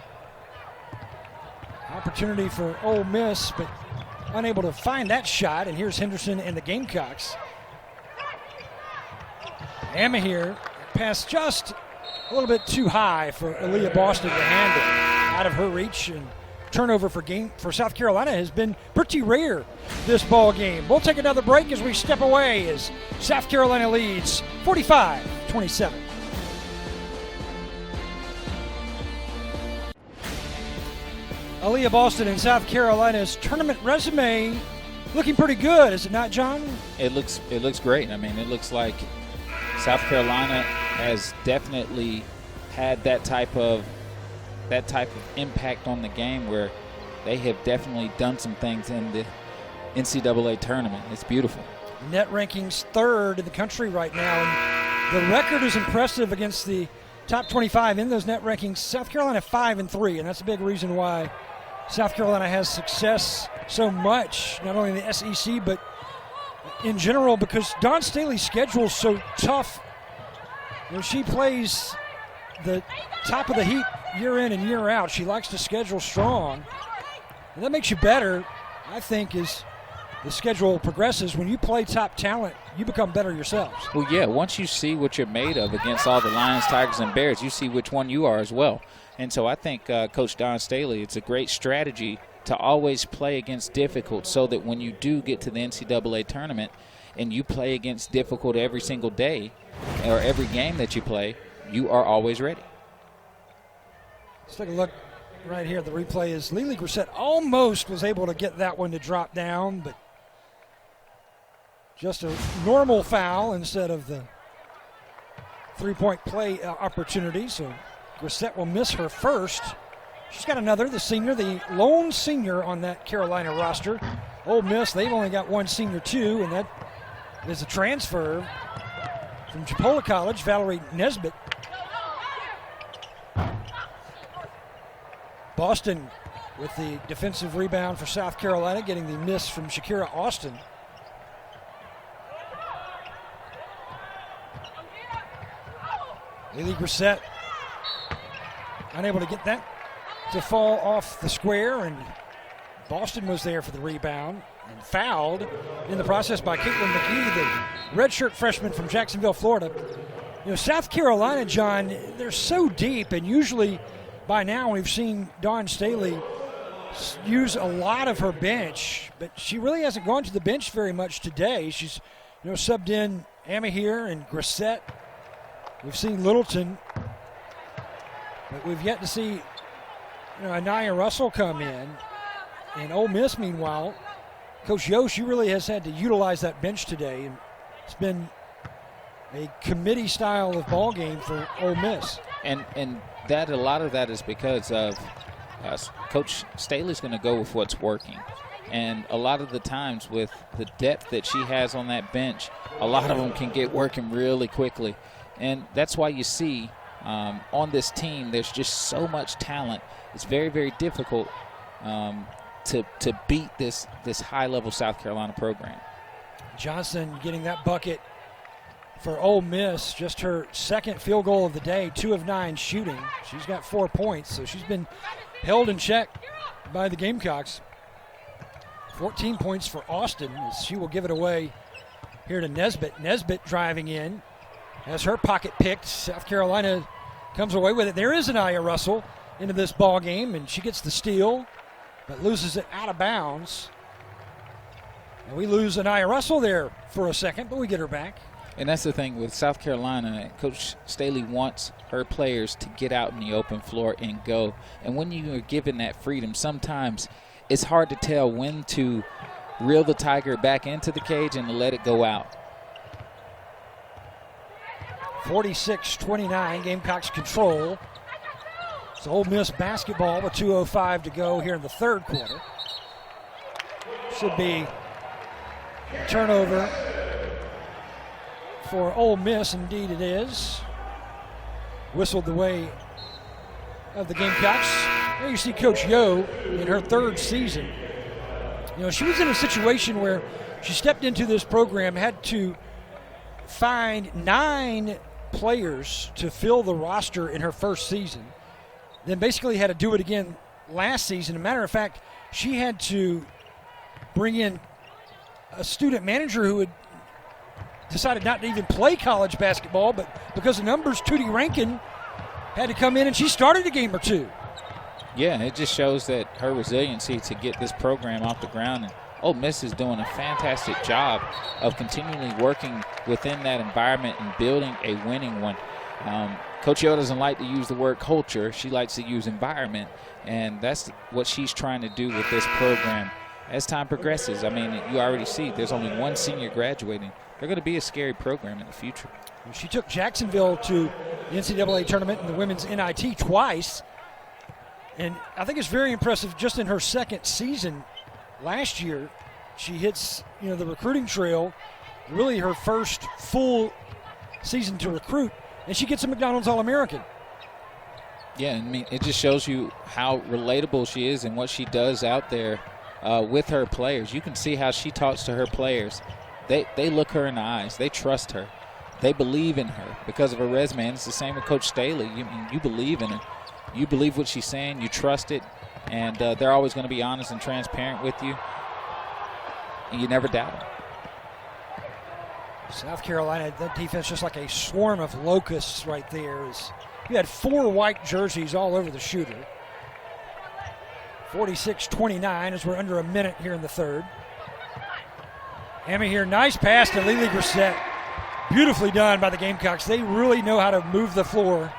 Opportunity for Ole Miss, but unable to find that shot. And here's Henderson and the Gamecocks. Emma here, pass just a little bit too high for Aaliyah Boston to handle. Out of her reach, and turnover for South Carolina has been pretty rare this ball game. We'll take another break as we step away as South Carolina leads 45-27. Aaliyah Boston in South Carolina's tournament resume looking pretty good, is it not, John?
It looks great. I mean, it looks like South Carolina has definitely had that type of impact on the game where they have definitely done some things in the NCAA tournament. It's beautiful.
Net rankings third in the country right now. And the record is impressive against the top 25 in those net rankings. South Carolina 5-3, and that's a big reason why South Carolina has success so much, not only in the SEC, but in general, because Dawn Staley's schedule is so tough. When she plays the top of the heap year in and year out, she likes to schedule strong. And that makes you better, I think, as the schedule progresses. When you play top talent, you become better yourselves.
Well, yeah, once you see what you're made of against all the Lions, Tigers, and Bears, you see which one you are as well. And so I think Coach Dawn Staley, it's a great strategy to always play against difficult so that when you do get to the NCAA tournament and you play against difficult every single day or every game that you play, you are always ready.
Let's take a look right here. The replay is Lily Grissett almost was able to get that one to drop down, but just a normal foul instead of the three-point play opportunity. So Grissett will miss her first. She's got another, the senior, the lone senior on that Carolina roster. Ole Miss, they've only got one senior too, and that is a transfer from Chipola College, Valerie Nesbitt. Boston with the defensive rebound for South Carolina, getting the miss from Shakira Austin. Lily Grissett unable to get that to fall off the square, and Boston was there for the rebound and fouled in the process by Caitlin McGee, the redshirt freshman from Jacksonville, Florida. You know, South Carolina, John, they're so deep, and usually by now we've seen Dawn Staley use a lot of her bench, but she really hasn't gone to the bench very much today. She's, you know, subbed in Amahir and Grissett. We've seen Littleton, but we've yet to see, you know, Anaya Russell come in. And Ole Miss, meanwhile, Coach Yost, she really has had to utilize that bench today, and it's been a committee style of ball game for Ole Miss.
And that a lot of that is because of Coach Staley's going to go with what's working. And a lot of the times with the depth that she has on that bench, a lot of them can get working really quickly. And that's why you see on this team there's just so much talent. It's very, very difficult to beat this high-level South Carolina program.
Johnson getting that bucket for Ole Miss, just her second field goal of the day, 2 of 9 shooting. She's got 4 points, so she's been held in check by the Gamecocks. 14 points for Austin, as she will give it away here to Nesbitt. Nesbitt driving in, has her pocket picked. South Carolina comes away with it. There is Anaya Russell into this ball game, and she gets the steal, but loses it out of bounds. And we lose Anaya Russell there for a second, but we get her back.
And that's the thing with South Carolina. Coach Staley wants her players to get out in the open floor and go. And when you are given that freedom, sometimes it's hard to tell when to reel the Tiger back into the cage and to let it go out.
46-29, Gamecocks control. It's Ole Miss basketball with 2:05 to go here in the third quarter. Should be a turnover for Ole Miss. Indeed it is. Whistled the way of the Gamecocks. There you see Coach Yo in her third season. You know, she was in a situation where she stepped into this program, had to find 9 players to fill the roster in her first season. Then basically had to do it again last season. As a matter of fact, she had to bring in a student manager who had decided not to even play college basketball, but because of numbers, Tootie Rankin had to come in, and she started a game or two.
Yeah, it just shows that her resiliency to get this program off the ground. And Ole Miss is doing a fantastic job of continually working within that environment and building a winning one. Coach Yo doesn't like to use the word culture. She likes to use environment, and that's what she's trying to do with this program. As time progresses, I mean, you already see there's only one senior graduating. They're going to be a scary program in the future.
She took Jacksonville to the NCAA tournament in the women's NIT twice. And I think it's very impressive just in her second season last year. She hits, the recruiting trail, really her first full season to recruit, and she gets a McDonald's All-American.
Yeah, I mean, it just shows you how relatable she is and what she does out there with her players. You can see how she talks to her players. They look her in the eyes. They trust her. They believe in her because of her resume. And it's the same with Coach Staley. You believe in her. You believe what she's saying. You trust it. And they're always going to be honest and transparent with you. And you never doubt them.
South Carolina, that defense just like a swarm of locusts right there. You had 4 white jerseys all over the shooter. 46-29 as we're under a minute here in the third. Emma here, nice pass to Lily Grissett. Beautifully done by the Gamecocks. They really know how to move the floor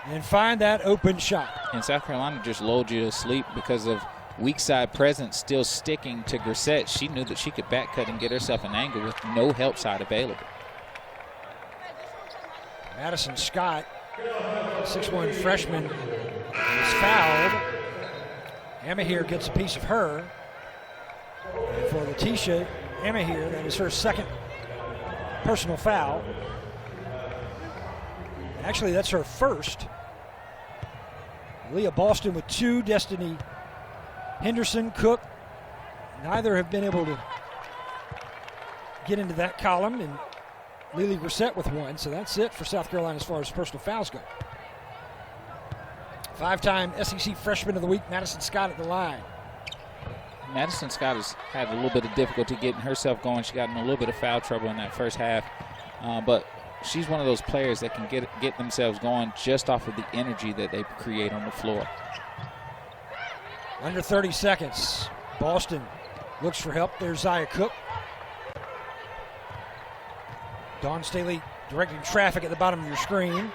and find that open shot.
And South Carolina just lulled you to sleep because of weak side presence still sticking to Grissett. She knew that she could back cut and get herself an angle with no help side available.
Madison Scott, 6'1" freshman, is fouled. Emma here gets a piece of her. And for Letitia Emma here, that is her second personal foul. Actually, that's her first. Leah Boston with 2, Destiny Henderson, Cooke. Neither have been able to get into that column, and Lily Grissett with 1. So that's it for South Carolina as far as personal fouls go. 5-time SEC Freshman of the Week, Madison Scott at the line.
Madison Scott has had a little bit of difficulty getting herself going. She got in a little bit of foul trouble in that first half. But she's one of those players that can get themselves going just off of the energy that they create on the floor.
Under 30 seconds. Boston looks for help. There's Zia Cooke. Dawn Staley directing traffic at the bottom of your screen.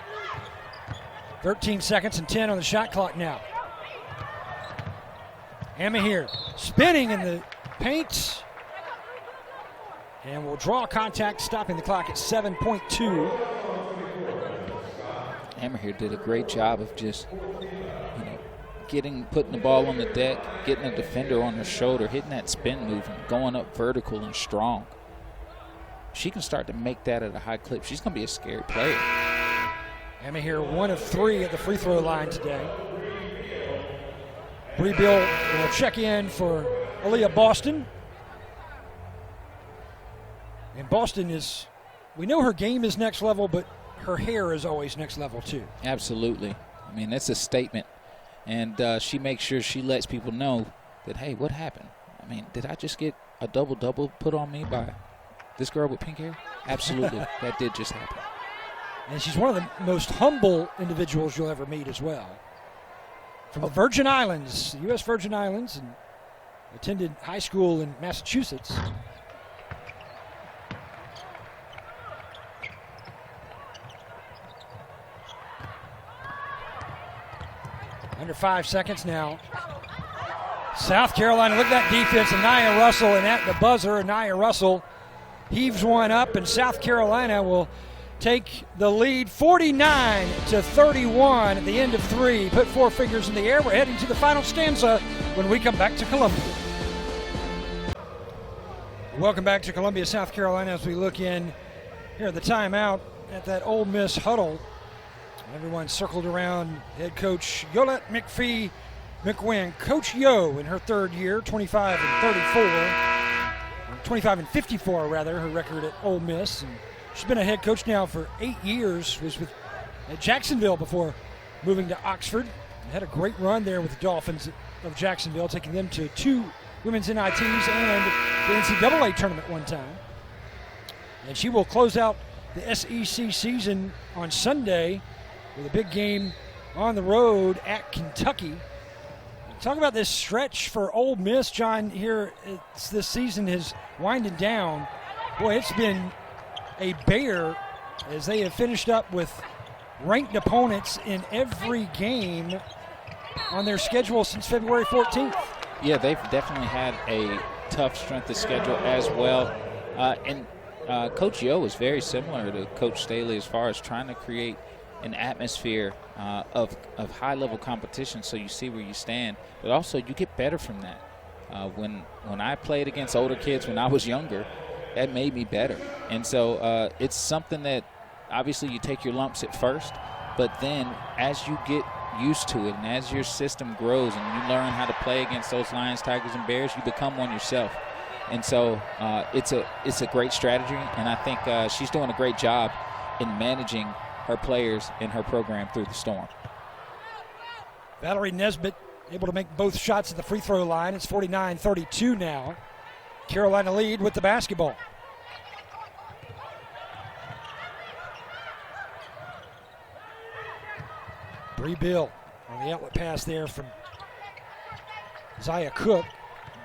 13 seconds and 10 on the shot clock now. Emma here, spinning in the paint. And will draw contact, stopping the clock at 7.2.
Emma here did a great job of just, putting the ball on the deck, getting a defender on her shoulder, hitting that spin move, and going up vertical and strong. She can start to make that at a high clip. She's going to be a scary player.
Emma here, 1 of 3 at the free throw line today. Bree Bill will check in for Aaliyah Boston. And Boston we know her game is next level, but her hair is always next level too.
Absolutely. I mean, that's a statement. And she makes sure she lets people know that, hey, what happened? I mean, did I just get a double-double put on me by this girl with pink hair? Absolutely. That did just happen.
And she's one of the most humble individuals you'll ever meet as well. From the Virgin Islands, the U.S. Virgin Islands, and attended high school in Massachusetts. Under 5 seconds now. South Carolina, look at that defense, and Nia Russell, and at the buzzer, Nia Russell heaves one up, and South Carolina will take the lead 49-31 at the end of 3. Put 4 fingers in the air. We're heading to the final stanza when we come back to Columbia. Welcome back to Columbia, South Carolina, as we look in here at the timeout at that Ole Miss huddle. Everyone circled around head coach Yolette McWin. Coach Yo in her third year, 25 and 54 rather, her record at Ole Miss. And she's been a head coach now for 8 years, was at Jacksonville before moving to Oxford. Had a great run there with the Dolphins of Jacksonville, taking them to 2 women's NITs and the NCAA tournament one time. And she will close out the SEC season on Sunday with a big game on the road at Kentucky. Talk about this stretch for Ole Miss, John, here. This season is winding down. Boy, it's been a bear as they have finished up with ranked opponents in every game on their schedule since February 14th.
Yeah, they've definitely had a tough strength of schedule as well. And Coach Yo is very similar to Coach Staley as far as trying to create an atmosphere of high-level competition so you see where you stand, but also you get better from that. When I played against older kids when I was younger, that made me better. And so it's something that obviously you take your lumps at first, but then as you get used to it and as your system grows and you learn how to play against those Lions, Tigers, and Bears, you become one yourself. And so it's a great strategy, and I think she's doing a great job in managing her players and her program through the storm.
Valerie Nesbitt able to make both shots at the free throw line. It's 49-32 now. Carolina lead with the basketball. Bree Bill on the outlet pass there from Zaya Cooke.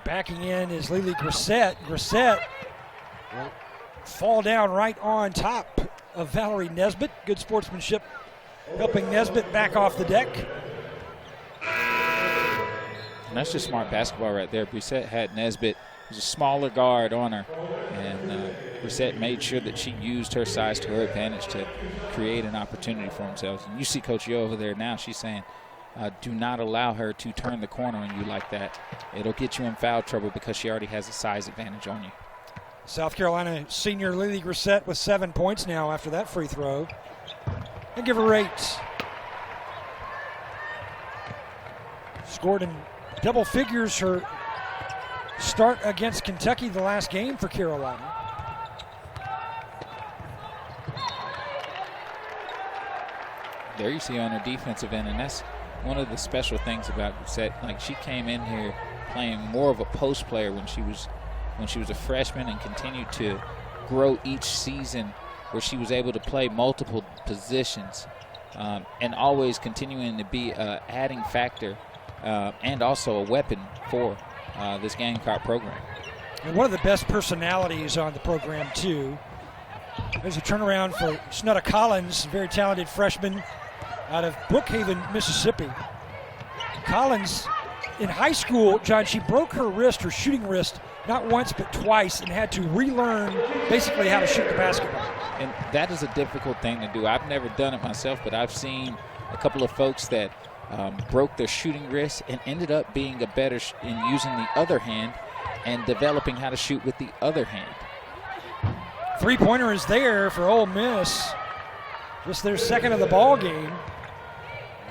Backing in is Lily Grissett. Grissett will fall down right on top of Valerie Nesbitt. Good sportsmanship helping Nesbitt back off the deck.
And that's just smart basketball right there. Brissett had Nesbitt, who's a smaller guard, on her, and Brissett made sure that she used her size to her advantage to create an opportunity for themselves. And you see Coach Yo over there now. She's saying, do not allow her to turn the corner on you like that. It'll get you in foul trouble because she already has a size advantage on you.
South Carolina senior Lily Grissett with 7 points now after that free throw. And give her 8. Scored in double figures her start against Kentucky, the last game for Carolina.
There you see on her defensive end, and that's one of the special things about Grissett. Like, she came in here playing more of a post player when she was a freshman, and continued to grow each season where she was able to play multiple positions, and always continuing to be an adding factor and also a weapon for this Gamecock program.
And one of the best personalities on the program, too. There's a turnaround for Snutta Collins, very talented freshman out of Brookhaven, Mississippi. Collins, in high school, John, she broke her wrist, her shooting wrist, not once but twice, and had to relearn basically how to shoot the basketball.
And that is a difficult thing to do. I've never done it myself, but I've seen a couple of folks that broke their shooting wrist and ended up being a better in using the other hand and developing how to shoot with the other hand.
Three-pointer is there for Ole Miss. Just their second of the ball game.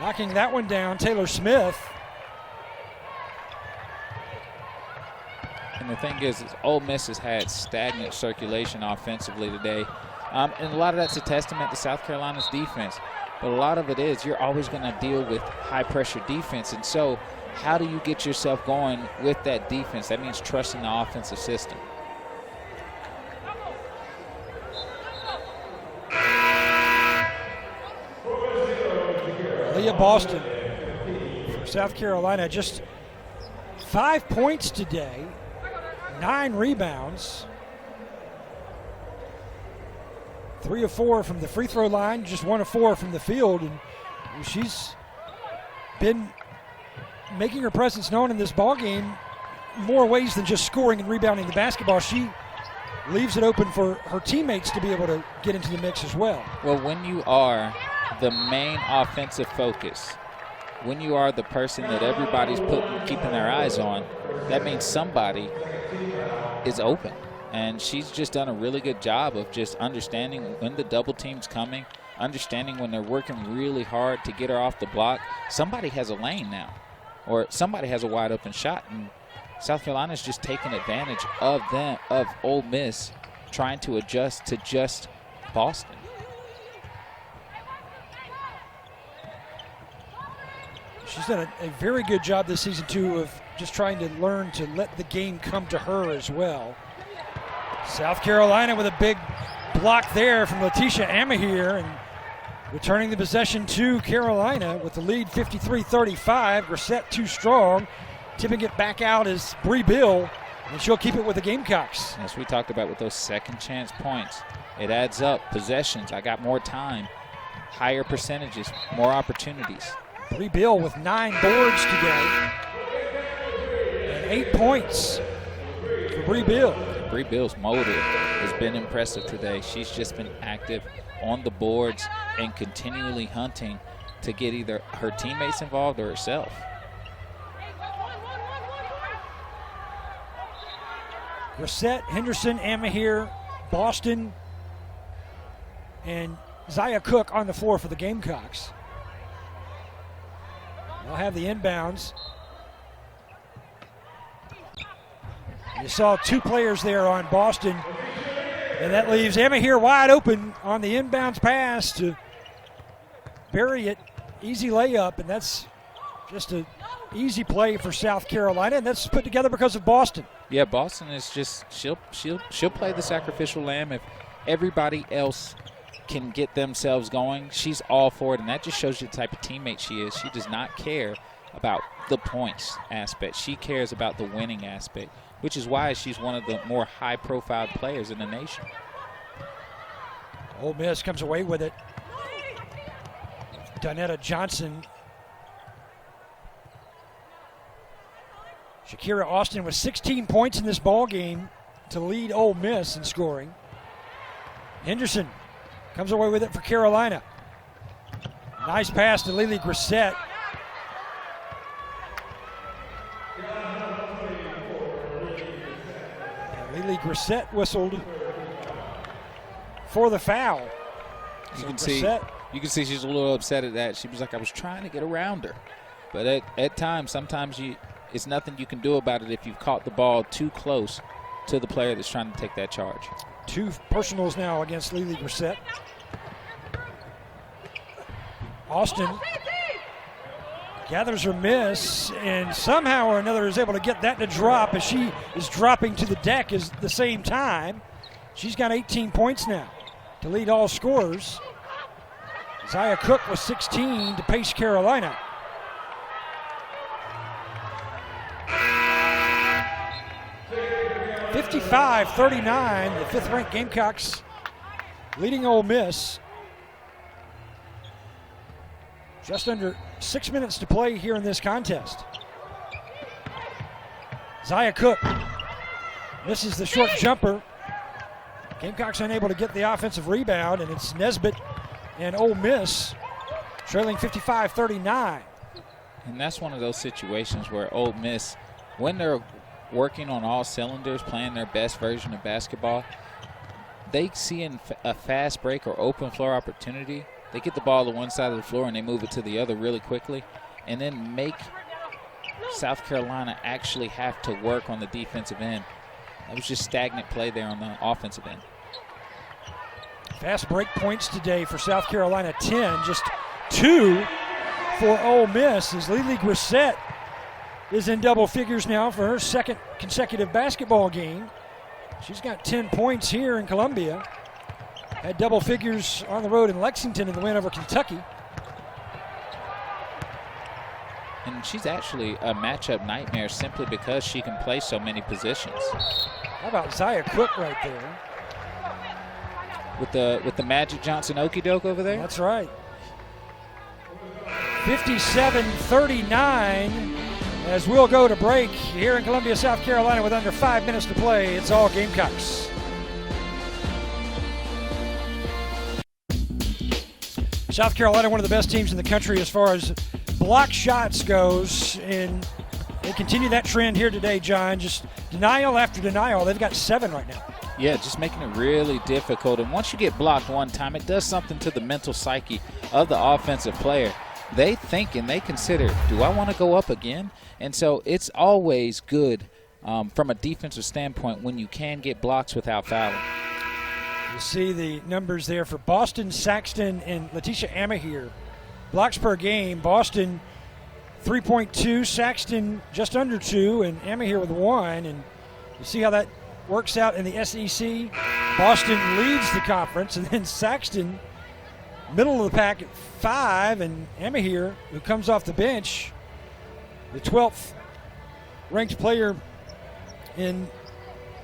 Knocking that one down, Taylor Smith.
And the thing is Ole Miss has had stagnant circulation offensively today. And a lot of that's a testament to South Carolina's defense. But a lot of it is you're always going to deal with high-pressure defense. And so how do you get yourself going with that defense? That means trusting the offensive system.
Leah Boston from South Carolina, just 5 points today, 9 rebounds, 3 of 4 from the free throw line, just 1 of 4 from the field, and she's been making her presence known in this ball game more ways than just scoring and rebounding the basketball. She leaves it open for her teammates to be able to get into the mix as well.
Well, when you are the main offensive focus, when you are the person that everybody's keeping their eyes on, that means somebody is open. And she's just done a really good job of just understanding when the double team's coming, understanding when they're working really hard to get her off the block. Somebody has a lane now, or somebody has a wide open shot, and South Carolina's just taking advantage of Ole Miss trying to adjust to just Boston.
She's done a very good job this season, too, of just trying to learn to let the game come to her as well. South Carolina with a big block there from Letitia Amahir, and returning the possession to Carolina with the lead 53-35. Grissett too strong. Tipping it back out is Bree Bill. And she'll keep it with the Gamecocks.
As we talked about with those second chance points, it adds up. Possessions, I got more time, higher percentages, more opportunities.
Bree Bill with 9 boards today. And 8 points for Bree Bill.
Bree Bill's motor has been impressive today. She's just been active on the boards and continually hunting to get either her teammates involved or herself.
Grissett, Henderson, Amahir, Boston, and Zaya Cooke on the floor for the Gamecocks. They'll have the inbounds. You saw 2 players there on Boston, and that leaves Amahir wide open on the inbounds pass to bury it. Easy layup, and that's just an easy play for South Carolina, and that's put together because of Boston.
Yeah, Boston is just she'll play the sacrificial lamb if everybody else can get themselves going. She's all for it, and that just shows you the type of teammate she is. She does not care about the points aspect. She cares about the winning aspect, which is why she's one of the more high-profile players in the nation.
Ole Miss comes away with it. Donetta Johnson. Shakira Austin with 16 points in this ball game to lead Ole Miss in scoring. Henderson comes away with it for Carolina. Nice pass to Lily Grissett. Lily Grissett whistled for the foul.
You can see she's a little upset at that. She was like, I was trying to get around her. But at times, sometimes it's nothing you can do about it if you've caught the ball too close to the player that's trying to take that charge.
2 personals now against Lily Grissett. Austin gathers her miss and somehow or another is able to get that to drop as she is dropping to the deck at the same time. She's got 18 points now to lead all scorers. Zaya Cooke with 16 to pace Carolina. (55-39), the 5th-ranked Gamecocks leading Ole Miss. Just under 6 minutes to play here in this contest. Zaya Cooke misses the short jumper. Gamecocks unable to get the offensive rebound, and it's Nesbitt and Ole Miss trailing 55-39.
And that's one of those situations where Ole Miss, when they're working on all cylinders, playing their best version of basketball, they see a fast break or open floor opportunity, they get the ball to one side of the floor and they move it to the other really quickly, and then make South Carolina actually have to work on the defensive end. That was just stagnant play there on the offensive end.
Fast break points today for South Carolina, 10, just 2 for Ole Miss as Lily Grissett is in double figures now for her 2nd consecutive basketball game. She's got 10 points here in Columbia. Had double figures on the road in Lexington in the win over Kentucky.
And she's actually a matchup nightmare simply because she can play so many positions.
How about Zaya Cooke right there?
With the Magic Johnson okey doke over there?
That's right. 57-39 as we'll go to break here in Columbia, South Carolina with under 5 minutes to play. It's all Gamecocks. South Carolina, one of the best teams in the country as far as block shots goes, and they continue that trend here today, John. Just denial after denial. They've got 7 right now.
Yeah, just making it really difficult. And once you get blocked one time, it does something to the mental psyche of the offensive player. They think and they consider, do I want to go up again? And so it's always good from a defensive standpoint when you can get blocks without fouling.
You see the numbers there for Boston, Saxton, and Letitia Amahir. Blocks per game, Boston 3.2, Saxton just under 2, and Amahir with 1. And you see how that works out in the SEC. Boston leads the conference, and then Saxton middle of the pack at 5, and Amahir, who comes off the bench, the 12th ranked player in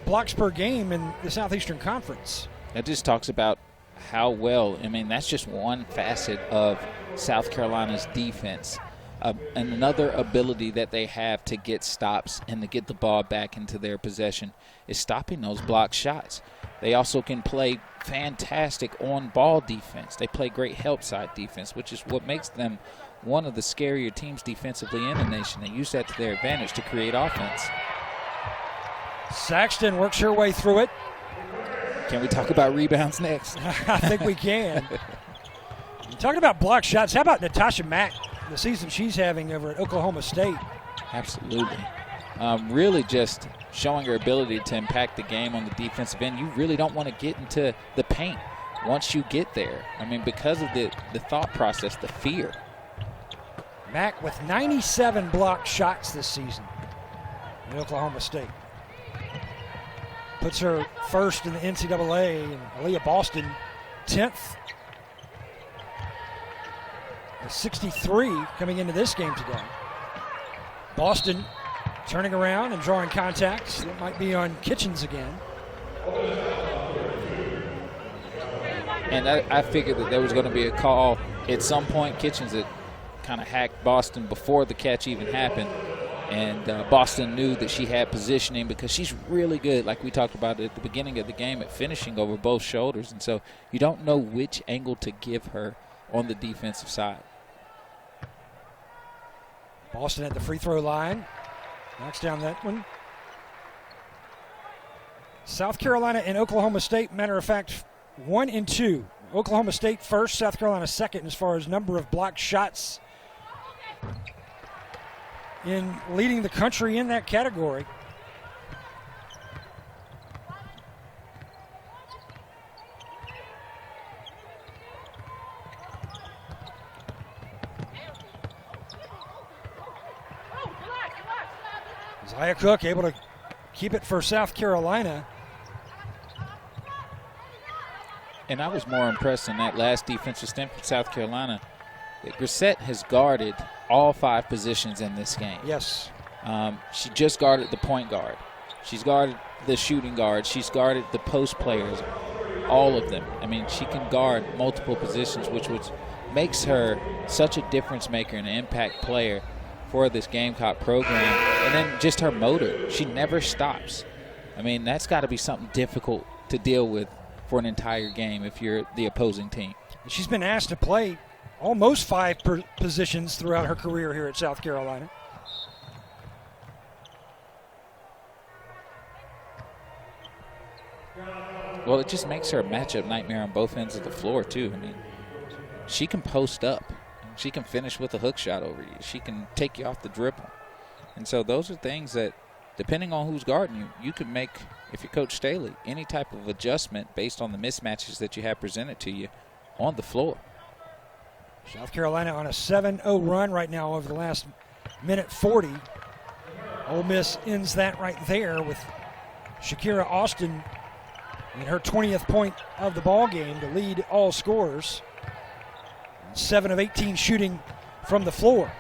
blocks per game in the Southeastern Conference.
That just talks about how well, I mean, that's just one facet of South Carolina's defense. And another ability that they have to get stops and to get the ball back into their possession is stopping those block shots. They also can play fantastic on-ball defense. They play great help side defense, which is what makes them one of the scarier teams defensively in the nation. They use that to their advantage to create offense.
Saxton works her way through it.
Can we talk about rebounds next?
I think we can. Talking about block shots, how about Natasha Mack, the season she's having over at Oklahoma State?
Absolutely. Really just showing her ability to impact the game on the defensive end. You really don't want to get into the paint once you get there. I mean, because of the thought process, the fear.
Mack with 97 block shots this season in Oklahoma State. Puts her first in the NCAA, and Aaliyah Boston 10th. 63 coming into this game today. Boston turning around and drawing contacts. That might be on Kitchens again.
And I figured that there was going to be a call at some point. Kitchens had kind of hacked Boston before the catch even happened. And Boston knew that she had positioning because she's really good, like we talked about at the beginning of the game, at finishing over both shoulders. And so you don't know which angle to give her on the defensive side.
Boston at the free throw line. Knocks down that one. South Carolina and Oklahoma State, matter of fact, 1 and 2. Oklahoma State first, South Carolina second as far as number of blocked shots in leading the country in that category. Zaya Cooke able to keep it for South Carolina.
And I was more impressed in that last defensive stint for South Carolina. Grissett has guarded all 5 positions in this game.
Yes.
She just guarded the point guard. She's guarded the shooting guard. She's guarded the post players, all of them. I mean, she can guard multiple positions, which makes her such a difference maker and an impact player for this Gamecock program. And then just her motor. She never stops. I mean, that's got to be something difficult to deal with for an entire game if you're the opposing team.
She's been asked to play almost 5 positions throughout her career here at South Carolina.
Well, it just makes her a matchup nightmare on both ends of the floor, too. I mean, she can post up. She can finish with a hook shot over you. She can take you off the dribble. And so those are things that, depending on who's guarding you, you can make, if you're Coach Staley, any type of adjustment based on the mismatches that you have presented to you on the floor.
South Carolina on a 7-0 run right now over the last minute 40. Ole Miss ends that right there with Shakira Austin in her 20th point of the ball game to lead all scorers. 7 of 18 shooting from the floor.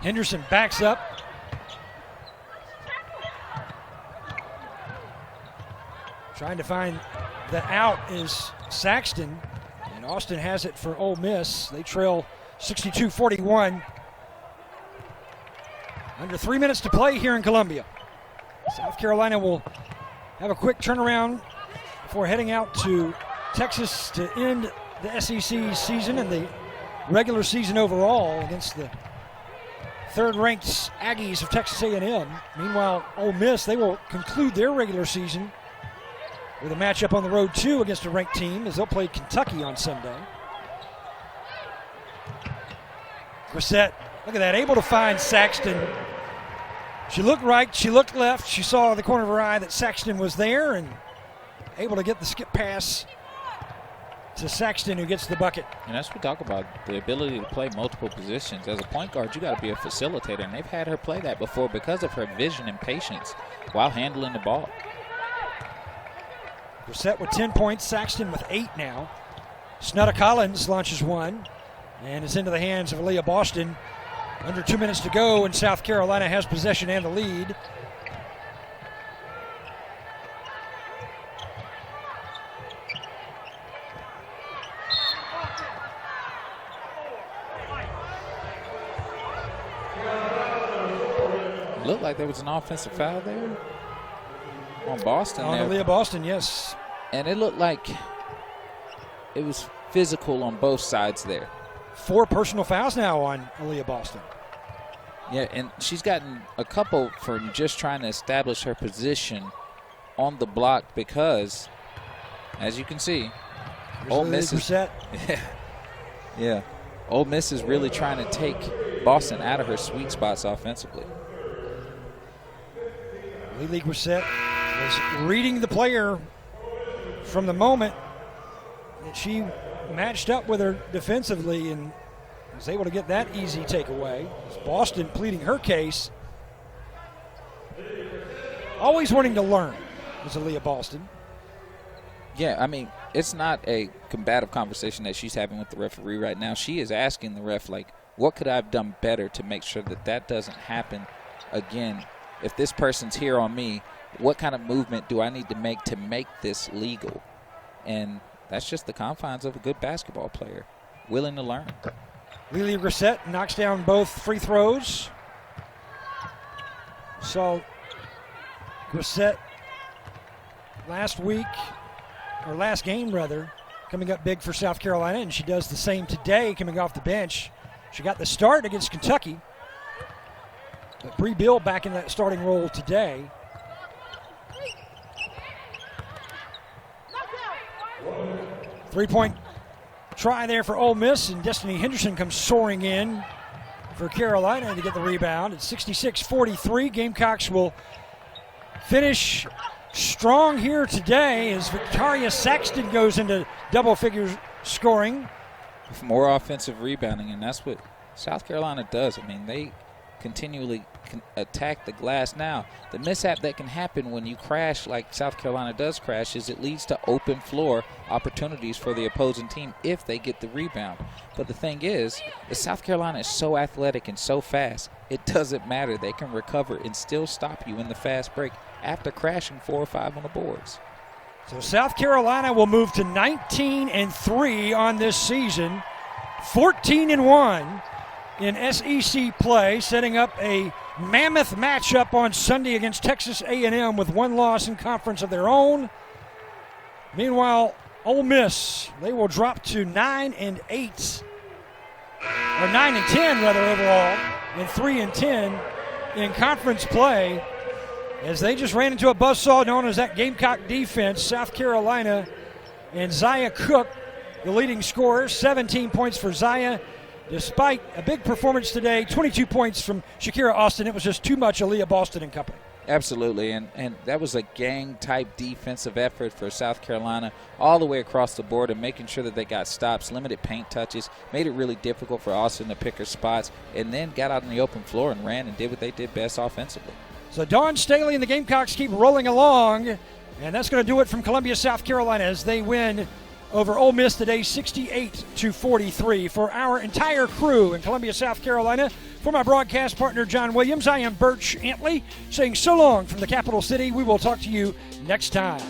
Henderson backs up. Trying to find the out is Saxton, and Austin has it for Ole Miss. They trail 62-41. Under 3 minutes to play here in Columbia. South Carolina will have a quick turnaround before heading out to Texas to end the SEC season and the regular season overall against the third-ranked Aggies of Texas A&M. Meanwhile, Ole Miss, they will conclude their regular season with a matchup on the road, too, against a ranked team as they'll play Kentucky on Sunday. Grissett, look at that, able to find Saxton. She looked right, she looked left. She saw in the corner of her eye that Saxton was there and able to get the skip pass to Saxton, who gets the bucket.
And that's what we talk about, the ability to play multiple positions. As a point guard, you got to be a facilitator, and they've had her play that before because of her vision and patience while handling the ball.
Grissett with 10 points, Saxton with 8 now. Snutta Collins launches one, and it's into the hands of Aaliyah Boston. Under 2 minutes to go, and South Carolina has possession and the lead.
Looked like there was an offensive foul there on Boston.
On Aaliyah Boston, yes.
And it looked like it was physical on both sides there.
4 personal fouls now on Aaliyah Boston.
Yeah, and she's gotten a couple for just trying to establish her position on the block because, as you can see, Ole Miss is yeah, Ole Miss is really trying to take Boston out of her sweet spots offensively.
Lily Grissett was reading the player from the moment that she matched up with her defensively and was able to get that easy takeaway. Boston pleading her case. Always wanting to learn is Aaliyah Boston.
Yeah, I mean, it's not a combative conversation that she's having with the referee right now. She is asking the ref, like, what could I have done better to make sure that that doesn't happen again? If this person's here on me, what kind of movement do I need to make this legal? And that's just the confines of a good basketball player, willing to learn.
Lily Grissett knocks down both free throws. So Grissett last game, coming up big for South Carolina, and she does the same today coming off the bench. She got the start against Kentucky. But Bree Bill back in that starting role today. Three-point try there for Ole Miss, and Destiny Henderson comes soaring in for Carolina to get the rebound. It's 66-43. Gamecocks will finish strong here today as Victoria Saxton goes into double figures scoring.
More offensive rebounding, and that's what South Carolina does. I mean, they continually attack the glass. Now, the mishap that can happen when you crash like South Carolina does crash is it leads to open floor opportunities for the opposing team if they get the rebound. But the thing is South Carolina is so athletic and so fast, it doesn't matter. They can recover and still stop you in the fast break after crashing 4 or 5 on the boards.
So South Carolina will move to 19-3 on this season, 14-1 in SEC play, setting up a mammoth matchup on Sunday against Texas A&M with one loss in conference of their own. Meanwhile, Ole Miss, they will drop to 9-8, or 9-10 rather overall, and 3-10 in conference play, as they just ran into a buzzsaw known as that Gamecock defense. South Carolina and Zaya Cooke, the leading scorer, 17 points for Zaya. Despite a big performance today, 22 points from Shakira Austin. It was just too much Aaliyah Boston and company.
Absolutely, and that was a gang-type defensive effort for South Carolina all the way across the board and making sure that they got stops, limited paint touches, made it really difficult for Austin to pick her spots, and then got out on the open floor and ran and did what they did best offensively. So
Dawn Staley and the Gamecocks keep rolling along, and that's going to do it from Columbia, South Carolina, as they win over Ole Miss today, 68-43. For our entire crew in Columbia, South Carolina, for my broadcast partner, John Williams, I am Birch Antley, saying so long from the capital city. We will talk to you next time.